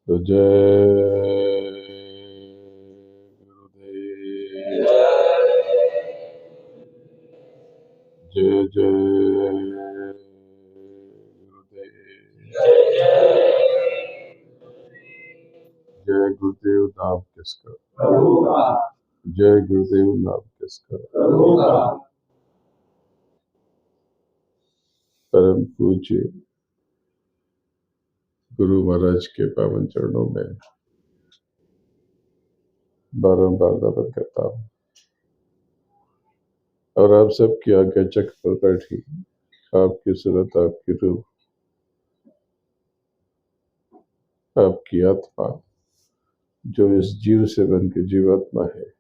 तो जय गुरुदेव, जय जय गुरुदेव, जय गुरुदेव नाम किसका, जय गुरुदेव नाम किसका। परम पूज्य गुरु महाराज के पावन चरणों में बारंबार नमन करता हूँ और आप सबकी आज्ञा चक्र पर बैठी आपकी सूरत, आपकी रूह, आपकी आत्मा जो इस जीव से बन के जीवात्मा है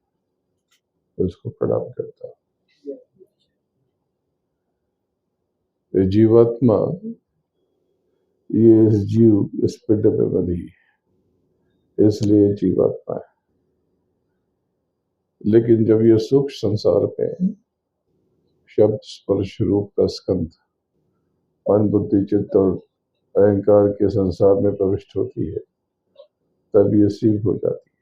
उसको प्रणाम करता हूँ। ये जीवात्मा, ये इस जीव इस पिंड में बनी इसलिए जीवात्मा है, लेकिन जब ये सूक्ष्म संसार में शब्द स्पर्श रूप का स्कंध मन बुद्धि चित्त और अहंकार के संसार में प्रविष्ट होती है तब ये शिव हो जाती है।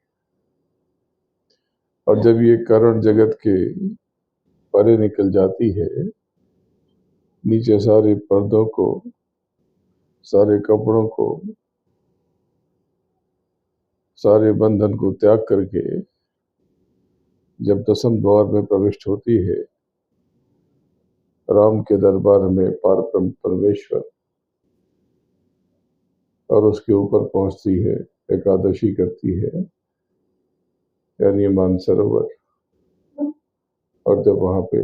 और जब ये कारण जगत के परे निकल जाती है, नीचे सारे पर्दों को, सारे कपड़ों को, सारे बंधन को त्याग करके जब दसम द्वार में प्रविष्ट होती है, राम के दरबार में पारब्रह्म परमेश्वर, और उसके ऊपर पहुंचती है, एकादशी करती है यानी मानसरोवर। और जब वहां पे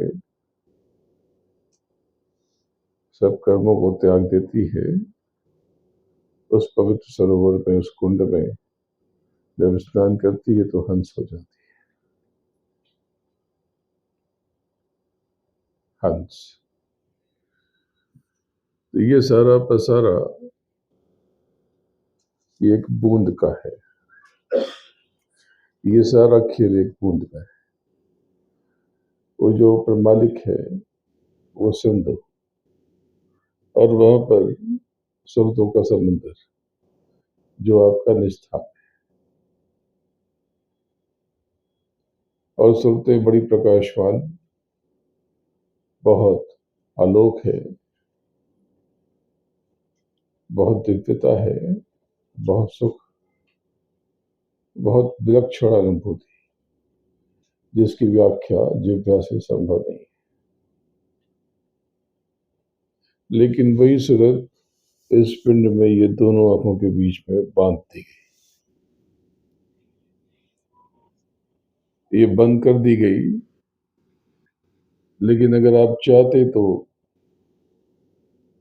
सब कर्मों को त्याग देती है, उस पवित्र सरोवर में, उस कुंड में जब स्नान करती है तो हंस हो जाती है। हंस, तो ये सारा पसारा ये एक बूंद का है, ये सारा खेल एक बूंद का है। वो जो ऊपर मालिक है वो सिंधु, और वहां पर सुरतों का समुद्र जो आपका निष्ठान है। और सुरतें बड़ी प्रकाशवान, बहुत आलोक है, बहुत दिव्यता है, बहुत सुख, बहुत विलक्षण अनुभूति जिसकी व्याख्या जिह्वा से संभव नहीं। लेकिन वही सूरत इस पिंड में ये दोनों आंखों के बीच में बांध दी गई, ये बंद कर दी गई। लेकिन अगर आप चाहते तो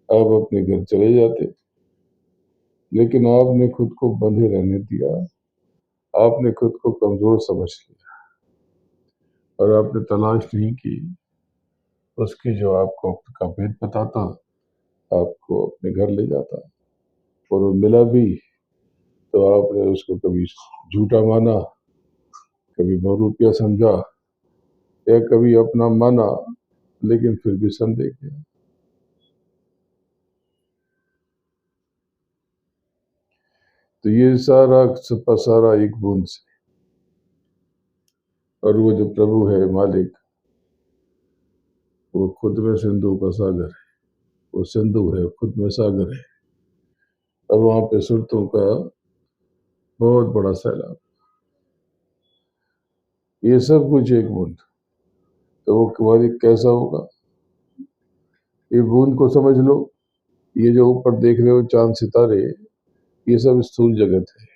आप अपने घर चले जाते, लेकिन आपने खुद को बंधे रहने दिया, आपने खुद को कमजोर समझ लिया और आपने तलाश नहीं की उसकी जो आपको का भेद बताता, आपको अपने घर ले जाता। और वो मिला भी तो आपने उसको कभी झूठा माना, कभी बहुरूपिया समझा, या कभी अपना माना, लेकिन फिर भी संदेह किया। तो ये सारा पसारा एक बूंद से, और वो जो प्रभु है मालिक, वो खुद में सिंधु का सागर है, वो सिंधु है, खुद में सागर है, और वहां पे सुरतों का बहुत बड़ा सैलाब। ये सब कुछ एक बूंद, तो वो मालिक कैसा होगा? ये बूंद को समझ लो, ये जो ऊपर देख रहे हो चांद सितारे, ये सब स्थूल जगत है।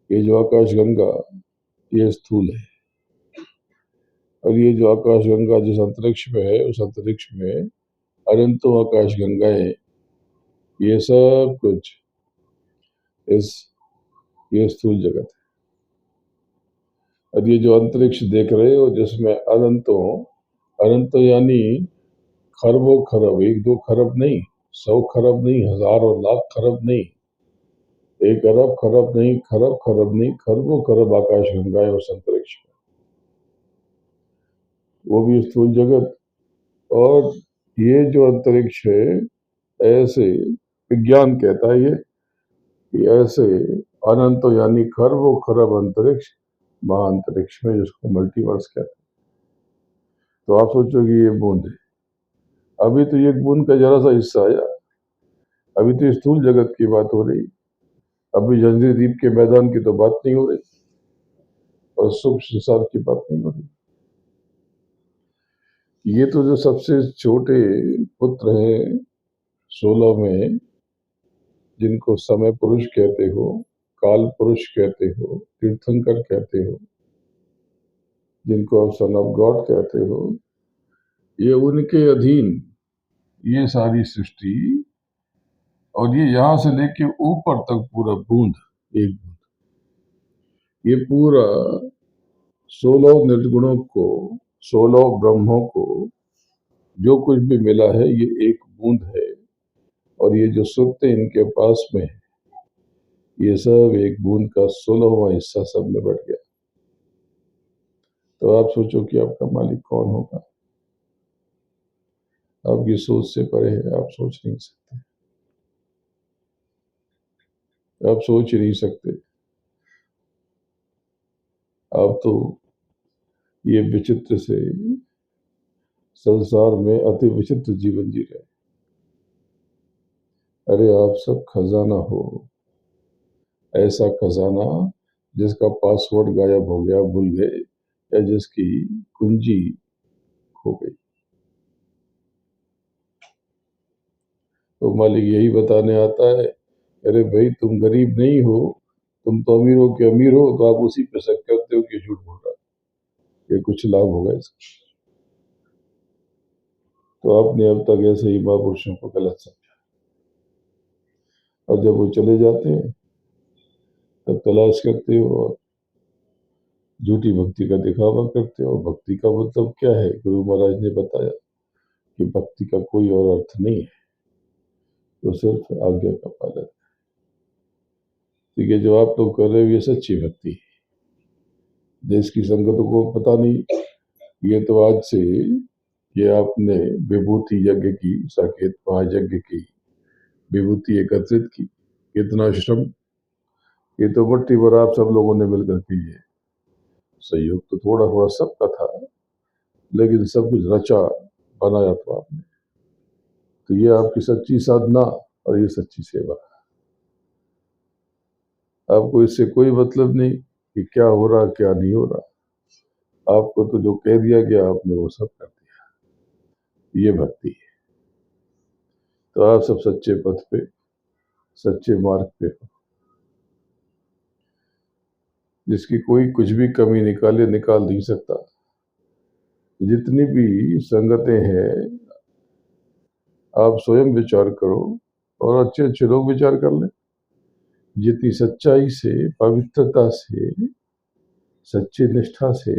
ये जो आकाश गंगा ये स्थूल है, और ये जो आकाश गंगा जिस अंतरिक्ष में है, उस अंतरिक्ष में अनंतों आकाश गंगाएं, ये सब कुछ ये स्थूल जगत है। और ये जो अंतरिक्ष देख रहे हो जिसमें अनंतों यानी खरबों खरब, एक दो खरब नहीं, 100 खरब नहीं, हजार और लाख खरब नहीं, 1 अरब खरब नहीं, खरब खरब नहीं, खरबों खरब आकाश गंगाएं उस अंतरिक्ष में, वो भी स्थूल जगत। और ये जो अंतरिक्ष है, ऐसे विज्ञान कहता है ये कि ऐसे अनंत यानी खरबों खरब अंतरिक्ष, महाअंतरिक्ष में, जिसको मल्टीवर्स कहते हैं। तो आप सोचोगे ये बूंद है, अभी तो ये बूंद का जरा सा हिस्सा आया, अभी तो स्थूल जगत की बात हो रही, अभी जंजीर द्वीप के मैदान की तो बात नहीं हो रही, और सूक्ष्म संसार की बात नहीं हो रही। ये तो जो सबसे छोटे पुत्र हैं 16 में, जिनको समय पुरुष कहते हो, काल पुरुष कहते हो, तीर्थंकर कहते हो, जिनको आप सन ऑफ गॉड कहते हो, ये उनके अधीन ये सारी सृष्टि, और ये यहां से लेके ऊपर तक पूरा बूंद, एक बूंद, ये पूरा 16 निर्गुणों को, 16 ब्रह्मों को जो कुछ भी मिला है, ये एक बूंद है। और ये जो सुरते इनके पास में है, ये सब एक बूंद का 16वां हिस्सा सब में बढ़ गया। तो आप सोचो कि आपका मालिक कौन होगा। आपकी सोच से परे है, आप सोच नहीं सकते, आप सोच ही नहीं सकते। आप तो ये विचित्र से संसार में अति विचित्र जीवन जी रहे। अरे आप सब खजाना हो, ऐसा खजाना जिसका पासवर्ड गायब हो गया, भूल गए, या जिसकी कुंजी खो गई। तो मालिक यही बताने आता है, अरे भाई तुम गरीब नहीं हो, तुम तो अमीरों के अमीर हो, तो आप उसी पे शक करते हो कि झूठ बोल रहा है, ये कुछ लाभ होगा इसका। तो आपने अब तक ऐसे ही महापुरुषों को गलत समझा, और जब वो चले जाते हैं तब तलाश करते हो और झूठी भक्ति का दिखावा करते हो। भक्ति का मतलब क्या है? गुरु महाराज ने बताया कि भक्ति का कोई और अर्थ नहीं है, तो सिर्फ आज्ञा का पालन। ठीक है, जो आप लोग कर रहे हो ये सच्ची भक्ति है। देश की संगतों को पता नहीं, ये तो आज से ये आपने विभूति यज्ञ की, साकेत महायज्ञ की विभूति एकत्रित की, कितना श्रम, ये तो मट्टी भर आप सब लोगों ने मिलकर की है। सहयोग तो थोड़ा थोड़ा सबका था, लेकिन सब कुछ रचा बनाया तो आपने। तो ये आपकी सच्ची साधना और ये सच्ची सेवा। आपको इससे कोई मतलब नहीं कि क्या हो रहा क्या नहीं हो रहा, आपको तो जो कह दिया गया आपने वो सब कर दिया, ये भक्ति है। तो आप सब सच्चे पथ पे, सच्चे मार्ग पे हो, जिसकी कोई कुछ भी कमी निकाल नहीं सकता। जितनी भी संगतें हैं, आप स्वयं विचार करो, और अच्छे अच्छे लोग विचार कर लें। जितनी सच्चाई से, पवित्रता से, सच्ची निष्ठा से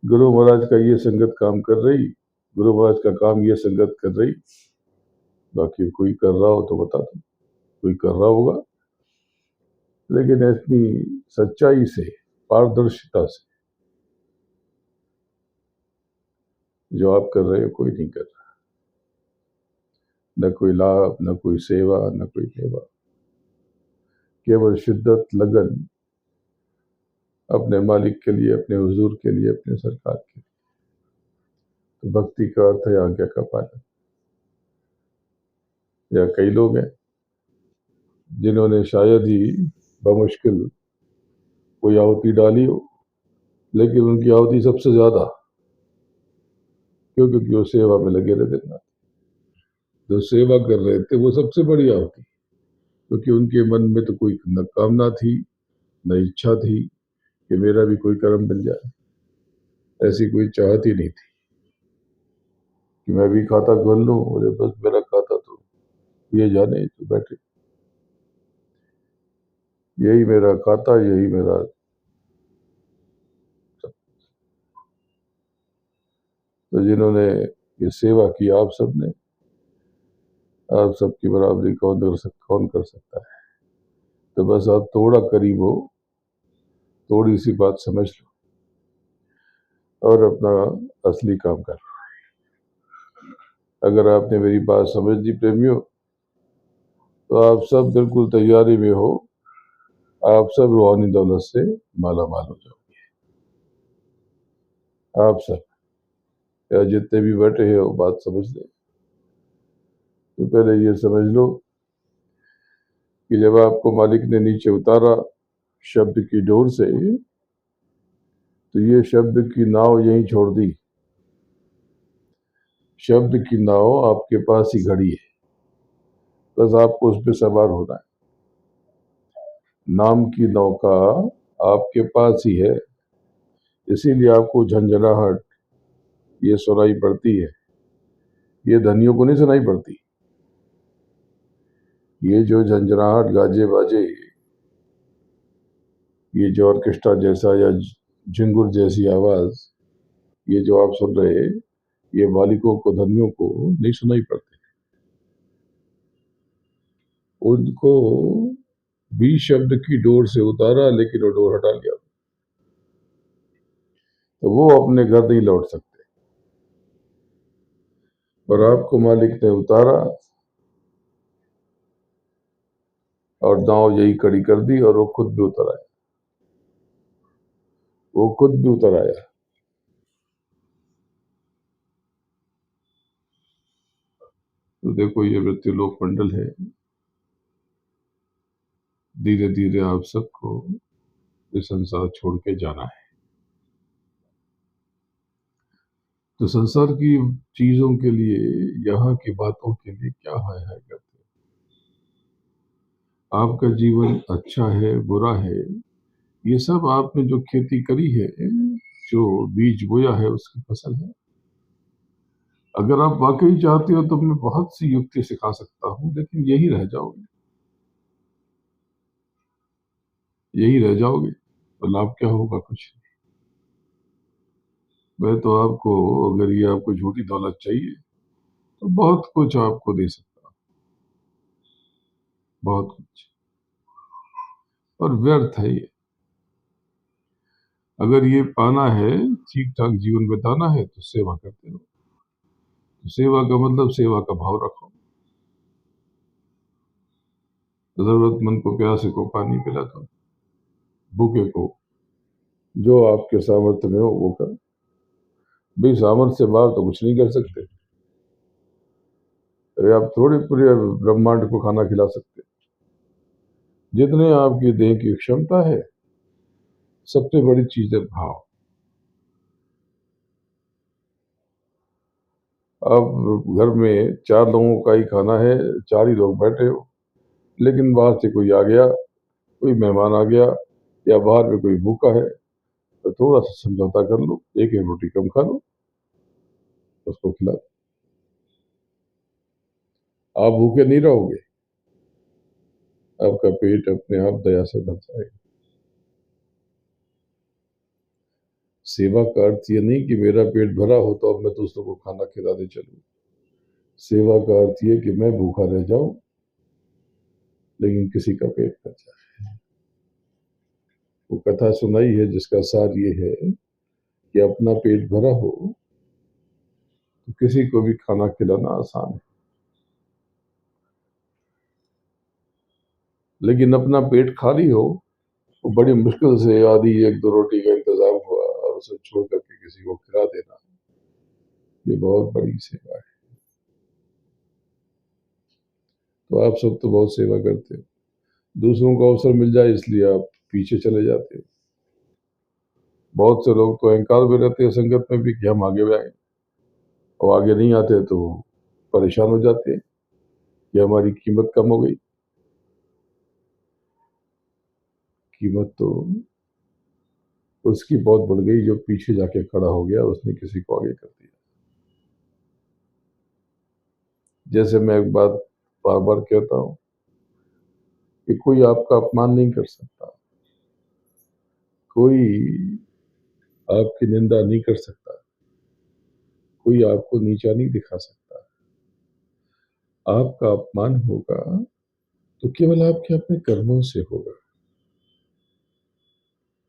गुरु महाराज का ये संगत काम कर रही, गुरु महाराज का काम ये संगत कर रही। बाकी कोई कर रहा हो तो बता दो, कोई कर रहा होगा, लेकिन इतनी सच्चाई से, पारदर्शिता से जो आप कर रहे हो कोई नहीं कर रहा। न कोई लाभ, न कोई सेवा, न कोई लेवा, केवल शिद्दत, लगन अपने मालिक के लिए, अपने हुजूर के लिए, अपने सरकार के लिए। तो भक्ति का अर्थ है आज्ञा का पालन। या कई लोग हैं जिन्होंने शायद ही बमुश्किल कोई आहुति डाली हो, लेकिन उनकी आहुति सबसे ज्यादा, क्योंकि वो सेवा में लगे रहते थे। जो सेवा कर रहे थे वो सबसे बड़ी आहुति, क्योंकि उनके मन में तो कोई न कामना थी, न इच्छा थी कि मेरा भी कोई कर्म मिल जाए। ऐसी कोई चाहत ही नहीं थी कि मैं भी खाता खोल लूं, बोले बस मेरा खाता तो ये जाने तो बैठे, यही मेरा खाता, यही मेरा। तो जिन्होंने ये सेवा की आप सबने, आप सबकी बराबरी कौन कर सकता है। तो बस आप थोड़ा करीब हो, थोड़ी सी बात समझ लो और अपना असली काम कर लो। अगर आपने मेरी बात समझ ली प्रेमियों, तो आप सब बिल्कुल तैयारी में हो, आप सब रूहानी दौलत से माला माल हो जाओ। आप सब या जितने भी बैठे हो बात समझ ले। तो पहले ये समझ लो कि जब आपको मालिक ने नीचे उतारा शब्द की डोर से, तो ये शब्द की नाव यहीं छोड़ दी। शब्द की नाव आपके पास ही खड़ी है, बस आपको उस पर सवार होना है। नाम की नौका आपके पास ही है, इसीलिए आपको झंझनाहट ये सुनाई पड़ती है। ये धनियों को नहीं सुनाई पड़ती। ये जो झंझनाहट, गाजे बाजे, ये जो ऑर्केस्ट्रा जैसा या झिंगुर जैसी आवाज, ये जो आप सुन रहे हैं, ये मालिकों को, धनियों को नहीं सुनाई पड़ती। उनको भी शब्द की डोर से उतारा, लेकिन वो डोर हटा लिया, तो वो अपने घर नहीं लौट सकते। और आपको मालिक ने उतारा और नाव यही खड़ी कर दी, और वो खुद भी उतर आया। वो खुद भी उतर आया। तो देखो, ये मृत्युलोक मंडल है। धीरे धीरे आप सबको ये संसार छोड़ के जाना है। तो संसार की चीजों के लिए, यहाँ की बातों के लिए क्या हाय हाय करते? आपका जीवन अच्छा है, बुरा है, ये सब आपने जो खेती करी है, जो बीज बोया है, उसकी फसल है। अगर आप वाकई चाहते हो तो मैं बहुत सी युक्ति सिखा सकता हूँ, लेकिन यही रह जाओगे, यही रह जाओगे, तो लाभ क्या होगा? कुछ नहीं। मैं तो आपको, अगर ये आपको झूठी दौलत चाहिए, तो बहुत कुछ आपको दे सकता हूँ, बहुत कुछ। और व्यर्थ है ये। अगर ये पाना है, ठीक ठाक जीवन बिताना है, तो सेवा करते रहो। तो सेवा का मतलब सेवा का भाव रखो। जरूरतमंद को, प्यासे को पानी पिला दो, भूखे को जो आपके सामर्थ्य में हो वो कर। भाई सामर्थ्य से बाहर तो कुछ नहीं कर सकते। अरे आप थोड़े पूरे ब्रह्मांड को खाना खिला सकते। जितने आपकी देह की क्षमता है, सबसे बड़ी चीज है भाव। अब घर में 4 लोगों का ही खाना है, 4 ही लोग बैठे हो, लेकिन बाहर से कोई आ गया, कोई मेहमान आ गया, या बाहर में कोई भूखा है, तो थोड़ा सा समझौता कर लो, एक एक रोटी कम खा लो, उसको खिला दो। आप भूखे नहीं रहोगे, आपका पेट अपने आप दया से भर जाएगा। सेवा का अर्थ ये नहीं कि मेरा पेट भरा हो तो अब मैं दूसरों को खाना खिलाने चलूं। सेवा का अर्थ ये कि मैं भूखा रह जाऊं, लेकिन किसी का पेट भर जाए। वो कथा सुनाई है जिसका सार ये है कि अपना पेट भरा हो तो किसी को भी खाना खिलाना आसान है, लेकिन अपना पेट खाली हो, वो बड़ी मुश्किल से आधी 1-2 रोटी का इंतजाम हुआ और उसे छोड़ करके किसी को खिला देना, ये बहुत बड़ी सेवा है। तो आप सब तो बहुत सेवा करते हो, दूसरों को अवसर मिल जाए इसलिए आप पीछे चले जाते हो। बहुत से लोग तो अहंकार में रहते हैं संगत में भी कि हम आगे आए, और आगे नहीं आते तो परेशान हो जाते हैं कि हमारी कीमत कम हो गई। कीमत तो उसकी बहुत बढ़ गई जो पीछे जाके खड़ा हो गया, उसने किसी को आगे कर दिया। जैसे मैं एक बात बार बार कहता हूं कि कोई आपका अपमान नहीं कर सकता, कोई आपकी निंदा नहीं कर सकता, कोई आपको नीचा नहीं दिखा सकता। आपका अपमान होगा तो केवल आपके अपने कर्मों से होगा।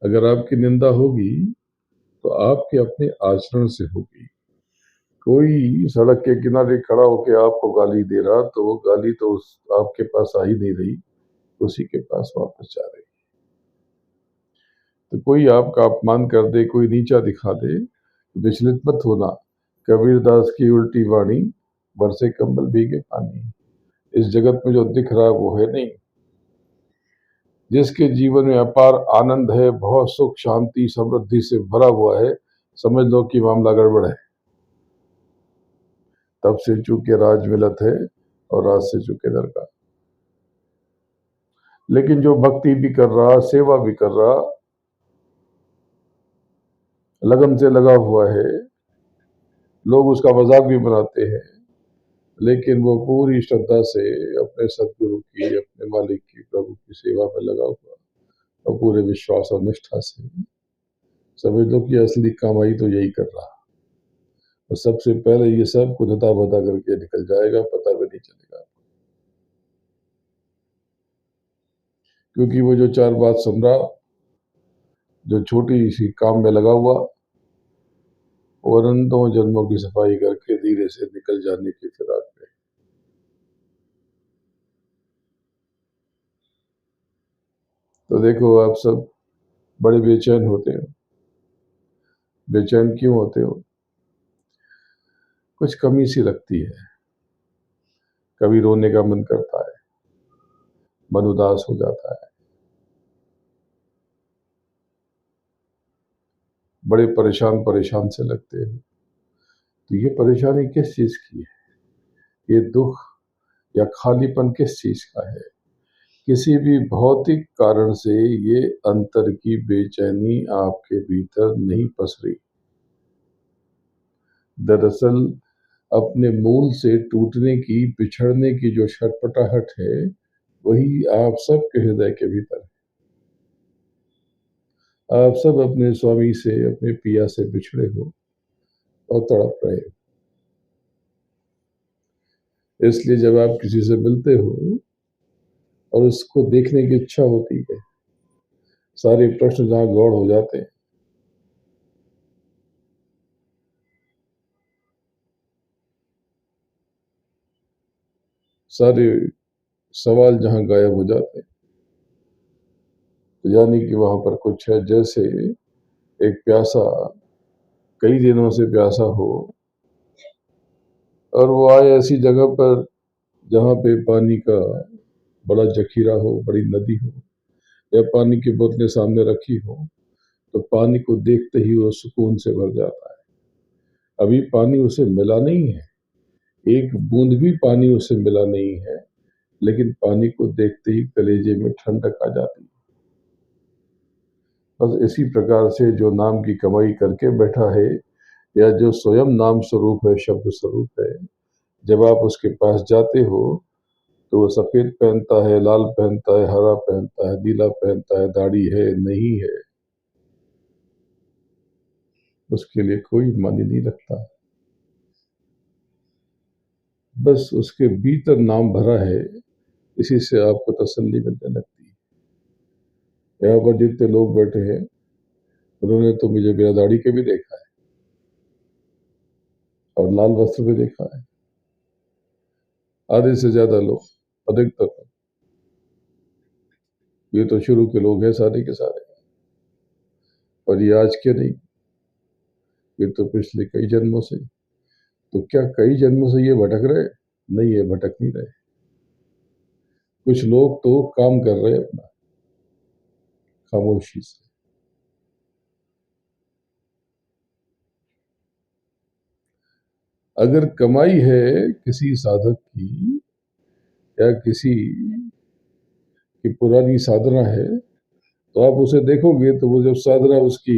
अगर आपकी निंदा होगी तो आपके अपने आचरण से होगी। कोई सड़क के किनारे खड़ा होकर आपको गाली दे रहा तो वो गाली तो आपके पास आ ही नहीं रही, उसी के पास वापस जा रही। तो कोई आपका अपमान कर दे, कोई नीचा दिखा दे, विचलित मत होना। कबीरदास की उल्टी वाणी, बरसे कंबल भीगे पानी। इस जगत में जो दिख रहा है वो है नहीं। जिसके जीवन में अपार आनंद है, बहुत सुख शांति समृद्धि से भरा हुआ है, समझ लो कि मामला गड़बड़ है। तब से चूके राज मिलत है और राज से चूके दरगाह। लेकिन जो भक्ति भी कर रहा, सेवा भी कर रहा, लगन से लगा हुआ है, लोग उसका मजाक भी बनाते हैं, लेकिन वो पूरी श्रद्धा से अपने सदगुरु की, अपने मालिक की, प्रभु की सेवा में लगा हुआ और पूरे विश्वास और निष्ठा से, समझ लो कि असली कमाई तो यही कर रहा। और सबसे पहले ये सब कुछ अता बता करके निकल जाएगा, पता भी नहीं चलेगा। क्योंकि वो जो चार बात सुन रहा, जो छोटी सी काम में लगा हुआ, वो अनंतों जन्मों की सफाई करके धीरे से निकल जाने की फिराक में। तो देखो, आप सब बड़े बेचैन होते हो। बेचैन क्यों होते हो? कुछ कमी सी लगती है, कभी रोने का मन करता है, मन उदास हो जाता है, बड़े परेशान परेशान से लगते हो। तो ये परेशानी किस चीज की है? ये दुख या खालीपन किस चीज का है? किसी भी भौतिक कारण से ये अंतर की बेचैनी आपके भीतर नहीं पस रही। दरअसल अपने मूल से टूटने की, बिछड़ने की जो छटपटाहट है, वही आप सबके हृदय के भीतर है। आप सब अपने स्वामी से, अपने पिया से बिछड़े हो और तड़प रहे हो। इसलिए जब आप किसी से मिलते हो और उसको देखने की इच्छा होती है, सारे प्रश्न जहां गौड़ हो जाते हैं, सारे सवाल जहां गायब हो जाते हैं, तो यानी कि वहां पर कुछ है। जैसे एक प्यासा कई दिनों से प्यासा हो और वो आए ऐसी जगह पर जहां पे पानी का बड़ा जखीरा हो, बड़ी नदी हो, या पानी की बोतलें सामने रखी हो, तो पानी को देखते ही वो सुकून से भर जाता है। अभी पानी उसे मिला नहीं है, एक बूंद भी पानी उसे मिला नहीं है, लेकिन पानी को देखते ही कलेजे में ठंडक आ जाती है। बस इसी प्रकार से जो नाम की कमाई करके बैठा है, या जो स्वयं नाम स्वरूप है, शब्द स्वरूप है, जब आप उसके पास जाते हो तो वो सफेद पहनता है, लाल पहनता है, हरा पहनता है, नीला पहनता है, दाढ़ी है नहीं है, उसके लिए कोई मानी नहीं रखता। बस उसके भीतर नाम भरा है, इसी से आपको तसल्ली मिलने लगती है। यहाँ पर जितने लोग बैठे हैं, उन्होंने तो मुझे बिना दाढ़ी के भी देखा है और लाल वस्त्र भी देखा है। आधे से ज्यादा लोग, अधिकतर, ये तो शुरू के लोग हैं सारे के सारे, और ये आज के नहीं, ये तो पिछले कई जन्मों से। तो क्या कई जन्मों से ये भटक रहे? नहीं, ये भटक नहीं रहे। कुछ लोग तो काम कर रहे हैं अपना, खामोशी से। अगर कमाई है किसी साधक की, या किसी की पुरानी साधना है, तो आप उसे देखोगे तो वो जब साधना उसकी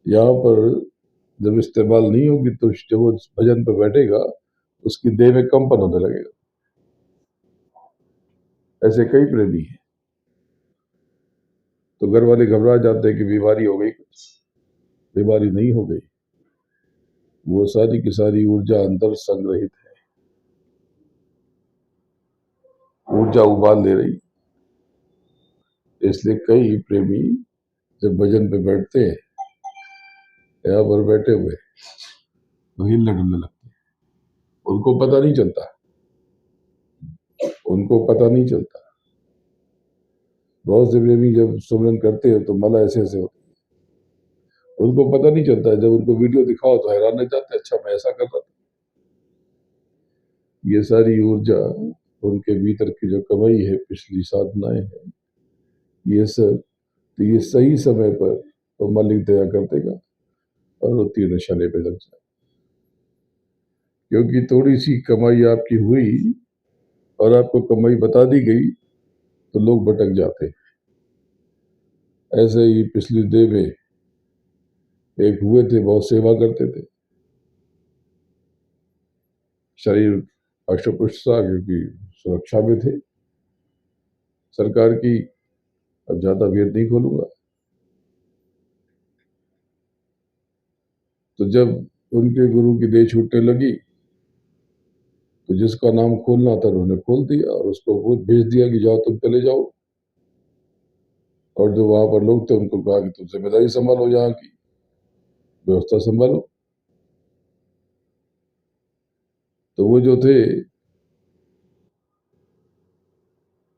यहाँ पर जब इस्तेमाल नहीं होगी, तो जब वो भजन पर बैठेगा, उसकी देह में कंपन होने लगेगा। ऐसे कई प्रेमी हैं। तो घर वाले घबरा जाते हैं कि बीमारी हो गई। कुछ बीमारी नहीं हो गई, वो सारी की सारी ऊर्जा अंदर संग्रहित है, ऊर्जा उबाल ले रही। इसलिए कई प्रेमी जब भजन पे बैठते हैं, यहाँ पर बैठे हुए, तो हिलने डुलने लगते हैं। उनको पता नहीं चलता, उनको पता नहीं चलता। बहुत से प्रेमी जब सुमरन करते हो तो मला ऐसे ऐसे होते, उनको पता नहीं चलता। जब उनको वीडियो दिखाओ तो हैरान रह जाते, अच्छा मैं ऐसा कर रहा था। ये सारी ऊर्जा, उनके भीतर की जो कमाई है, पिछली साधनाएं हैं, ये सब, तो ये सही समय पर तो मालिक दया कर देगा और वो तीर निशाने पे लग जाए। क्योंकि थोड़ी सी कमाई आपकी हुई और आपको कमाई बता दी गई तो लोग भटक जाते। ऐसे ही पिछली देह में एक हुए थे, बहुत सेवा करते थे, शरीर अष्टपुष्ट था क्योंकि सुरक्षा में थे सरकार की। अब ज्यादा भेद नहीं खोलूंगा। तो जब उनके गुरु की देह छूटने लगी तो जिसका नाम खोलना था उन्होंने खोल दिया और उसको वो भेज दिया कि जाओ तुम चले जाओ। और जो वहां पर लोग थे उनको कहा कि तुम जिम्मेदारी संभालो, यहाँ की व्यवस्था संभालो। तो वो जो थे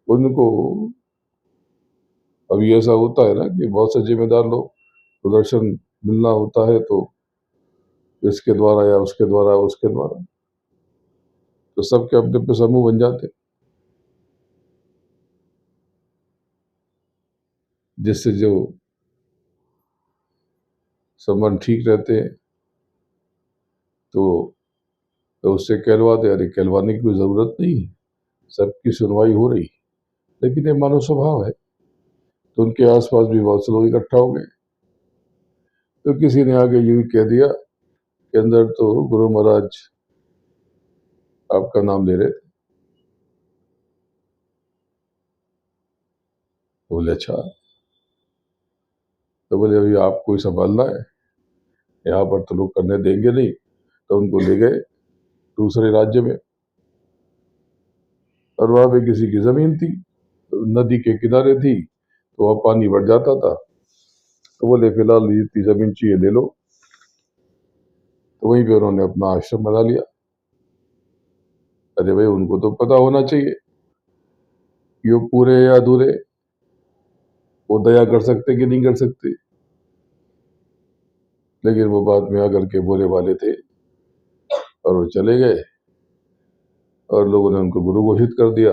उनको, अभी ऐसा होता है ना कि बहुत से जिम्मेदार लोग प्रदर्शन मिलना होता है तो इसके द्वारा या उसके द्वारा उसके द्वारा, तो सबके अपने अपने समूह बन जाते, जिससे जो संबंध ठीक रहते हैं तो उससे कहलवा दे। अरे कहलवाने की कोई जरूरत नहीं है, सबकी सुनवाई हो रही। लेकिन ये मानव स्वभाव है। तो उनके आसपास भी बहुत से लोग इकट्ठा हो गए। तो किसी ने आगे यूं कह दिया कि अंदर तो गुरु महाराज आपका नाम ले रहे थे। तो बोले अच्छा। तो बोले अभी आपको ही संभालना है, यहाँ पर तो लोग करने देंगे नहीं। तो उनको ले गए दूसरे राज्य में, और वहां पे किसी की जमीन थी, तो नदी के किनारे थी, तो वहां पानी बढ़ जाता था। तो बोले फिलहाल जितनी जमीन चाहिए ले लो। तो वहीं पे उन्होंने अपना आश्रम बना लिया। अरे भाई उनको तो पता होना चाहिए कि वो पूरे या अधूरे, वो दया कर सकते कि नहीं कर सकते। लेकिन वो बाद में आकर के बोले वाले थे और वो चले गए और लोगों ने उनको गुरु घोषित कर दिया।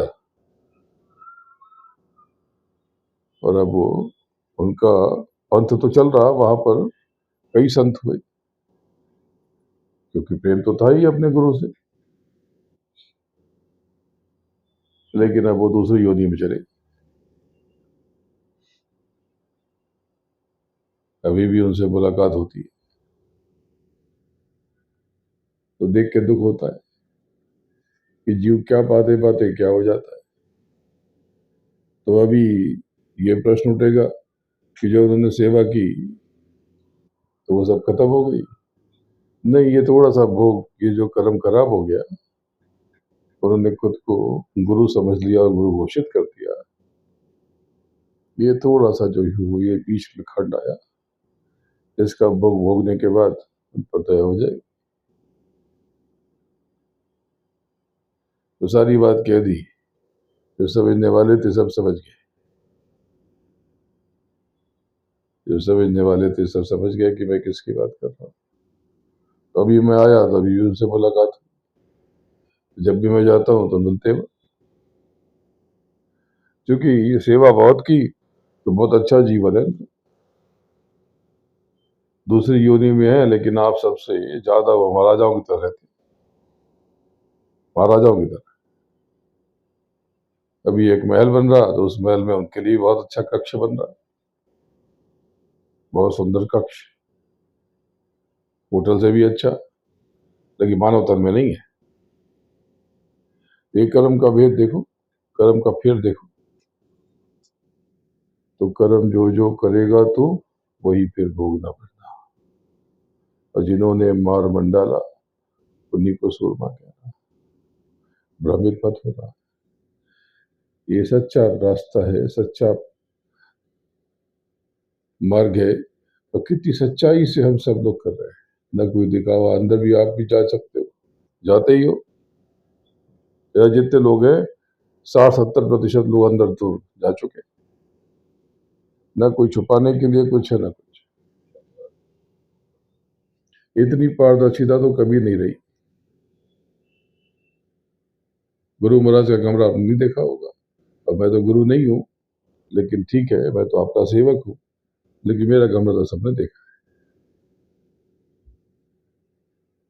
और अब वो उनका पंथ तो चल रहा, वहां पर कई संत हुए क्योंकि प्रेम तो था ही अपने गुरु से। लेकिन अब वो दूसरी योनि में चले। अभी भी उनसे मुलाकात होती है तो देख के दुख होता है कि जीव क्या बातें बातें क्या हो जाता है। तो अभी ये प्रश्न उठेगा कि जो उन्होंने सेवा की तो वो सब खत्म हो गई। नहीं, ये थोड़ा सा भोग, ये जो कर्म खराब हो गया, उन्होंने खुद को गुरु समझ लिया और गुरु घोषित कर दिया, ये थोड़ा सा जो हुआ, ये बीच में खंड आया, इसका भोग भोगने के बाद उन पर दया हो जाए। तो सारी बात कह दी। जो समझने वाले थे सब समझ गए, जो समझने वाले थे सब समझ गए कि मैं किसकी बात कर रहा हूँ। तो अभी मैं आया तो अभी उनसे मुलाकात, जब भी मैं जाता हूँ तो मिलते हैं। क्योंकि ये सेवा बहुत की तो बहुत अच्छा जीवन है। दूसरी योनि में है लेकिन आप सबसे ज्यादा वो महाराजाओं की तरह रहते, महाराजाओं की तरह। अभी एक महल बन रहा तो उस महल में उनके लिए बहुत अच्छा कक्ष बन रहा, बहुत सुंदर कक्ष, होटल से भी अच्छा। लेकिन मानव तन में नहीं है। ये कर्म का भेद देखो, कर्म का फेर देखो। तो कर्म जो जो करेगा तो वही फिर भोगना पड़ता। और जिन्होंने मार मंडाला उन्हीं को सूरमा कहना। भ्रमित मत होना, ये सच्चा रास्ता है, सच्चा मार्ग है। और कितनी सच्चाई से हम सब लोग कर रहे हैं। न कोई दिखावा। अंदर भी आप भी जा सकते हो, जाते ही हो। या जितने लोग हैं 60-70% लोग अंदर तो जा चुके, न कोई छुपाने के लिए कुछ है न कुछ। इतनी पारदर्शिता तो कभी नहीं रही। गुरु महाराज का कमरा आपने नहीं देखा होगा, और मैं तो गुरु नहीं हूं, लेकिन ठीक है, मैं तो आपका सेवक हूं, लेकिन मेरा कमरा तो सबने देखा।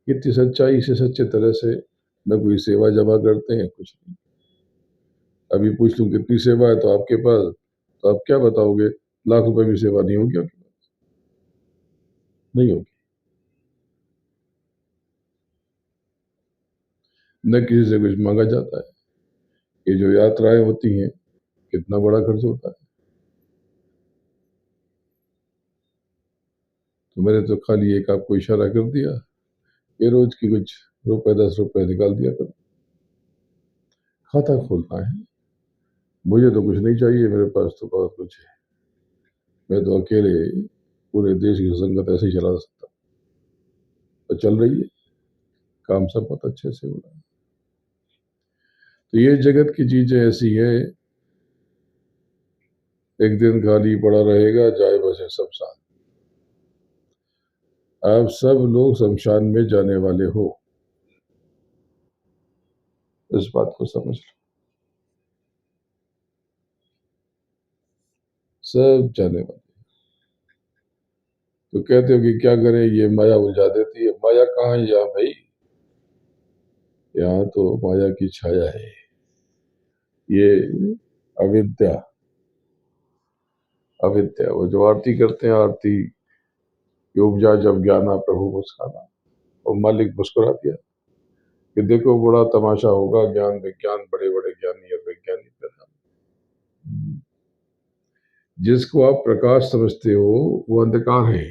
इतनी सच्चाई से, सच्चे तरह से न कोई सेवा जमा करते हैं, कुछ नहीं। अभी पूछ लूं कितनी सेवा है तो आपके पास, तो आप क्या बताओगे? लाख रुपए भी सेवा नहीं होगी आपके पास, नहीं होगी। न किसी से कुछ मांगा जाता है। ये जो यात्राएं होती हैं, कितना बड़ा खर्च होता है। तो मैंने तो खाली एक आपको इशारा कर दिया कि रोज की कुछ रुपए, 10 रुपए निकाल दिया करो, खाता खोलना है। मुझे तो कुछ नहीं चाहिए, मेरे पास तो बहुत कुछ है। मैं तो अकेले पूरे देश की संगत ऐसे ही चला सकता हूँ। तो चल रही है, काम सब बहुत अच्छे से हो रहा है। तो ये जगत की चीजें ऐसी है, एक दिन खाली पड़ा रहेगा, जाए बसे सब साथ। आप सब लोग शमशान में जाने वाले हो, इस बात को समझ लो। सब जाने वाले। तो कहते हो कि क्या करें, ये माया उलझा देती है। माया कहाँ है यहाँ भाई? यहाँ तो माया की छाया है। ये अविद्या, अविद्या। वो जो आरती करते हैं, आरती की उपजा जब ज्ञाना प्रभु मुस्काना, और मालिक मुस्कुरा दिया कि देखो बड़ा तमाशा होगा, ज्ञान विज्ञान, बड़े बड़े ज्ञानी और वैज्ञानिक पैदा। जिसको आप प्रकाश समझते हो वो अंधकार है,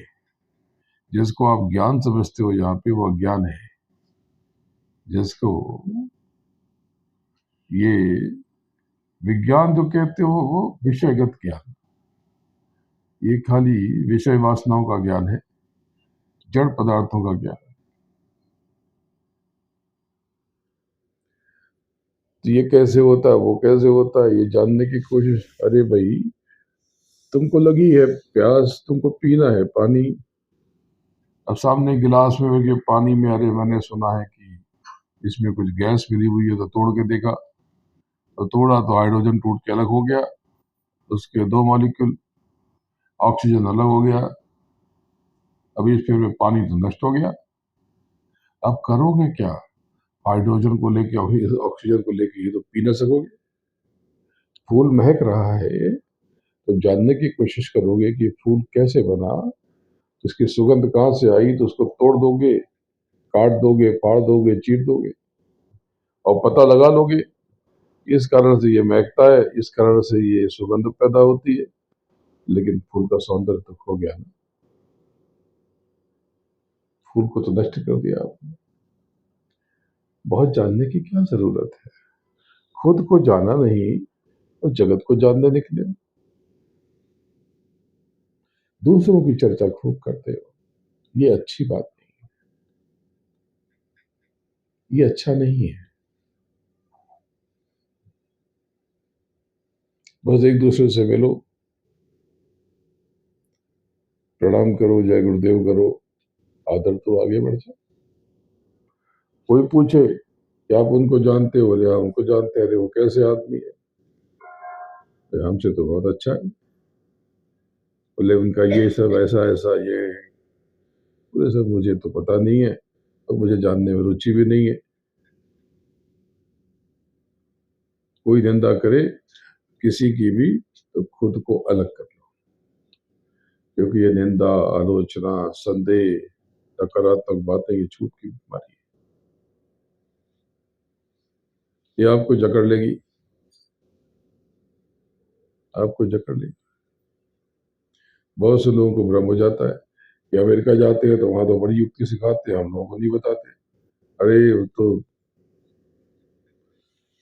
जिसको आप ज्ञान समझते हो यहाँ पे वो अज्ञान है। जिसको ये विज्ञान जो कहते हो वो विषयगत ज्ञान, ये खाली विषय वासनाओं का ज्ञान है, जड़ पदार्थों का ज्ञान। तो ये कैसे होता है, वो कैसे होता है, ये जानने की कोशिश। अरे भाई, तुमको लगी है प्यास, तुमको पीना है पानी। अब सामने गिलास में लगे पानी में, अरे मैंने सुना है कि इसमें कुछ गैस मिली हुई है, तो तोड़ के देखा, तो तोड़ा तो हाइड्रोजन टूट के अलग हो गया, उसके 2 मॉलिक्यूल, ऑक्सीजन अलग हो गया। अभी फिर पानी तो नष्ट हो गया। अब करोगे क्या? हाइड्रोजन को लेके, ऑक्सीजन को लेके ये तो पी ना सकोगे। फूल महक रहा है तो जानने की कोशिश करोगे कि फूल कैसे बना, इसकी सुगंध कहाँ से आई, तो उसको तोड़ दोगे, काट दोगे, फाड़ दोगे, चीर दोगे, और पता लगा लोगे इस कारण से ये महकता है, इस कारण से ये सुगंध पैदा होती है। लेकिन फूल का सौंदर्य तो खो गया ना, फूल को तो नष्ट कर दिया आपने। बहुत जानने की क्या जरूरत है? खुद को जाना नहीं और जगत को जानने निकले। दूसरों की चर्चा खूब करते हो, ये अच्छी बात नहीं, ये अच्छा नहीं है। बस एक दूसरे से मिलो, प्रणाम करो, जय गुरुदेव करो, आदर तो आगे बढ़ जाए। कोई पूछे कि आप उनको जानते हो? अरे हाँ, उनको जानते हैं। अरे वो कैसे आदमी है? अरे हमसे तो बहुत अच्छा है। बोले उनका ये सब ऐसा ऐसा ये है। बोले सब मुझे तो पता नहीं है, और मुझे जानने में रुचि भी नहीं है। कोई निंदा करे किसी की भी तो खुद को अलग कर लो, क्योंकि ये निंदा, आलोचना, संदेह, नकारात्मक बातें, ये छूट की बीमारी है। ये आपको जकड़ लेगी, आपको जकड़ लेगी। बहुत से लोगों को भ्रम हो जाता है कि अमेरिका जाते हैं तो वहां तो बड़ी युक्ति सिखाते हैं, हम लोगों को नहीं बताते। अरे वो तो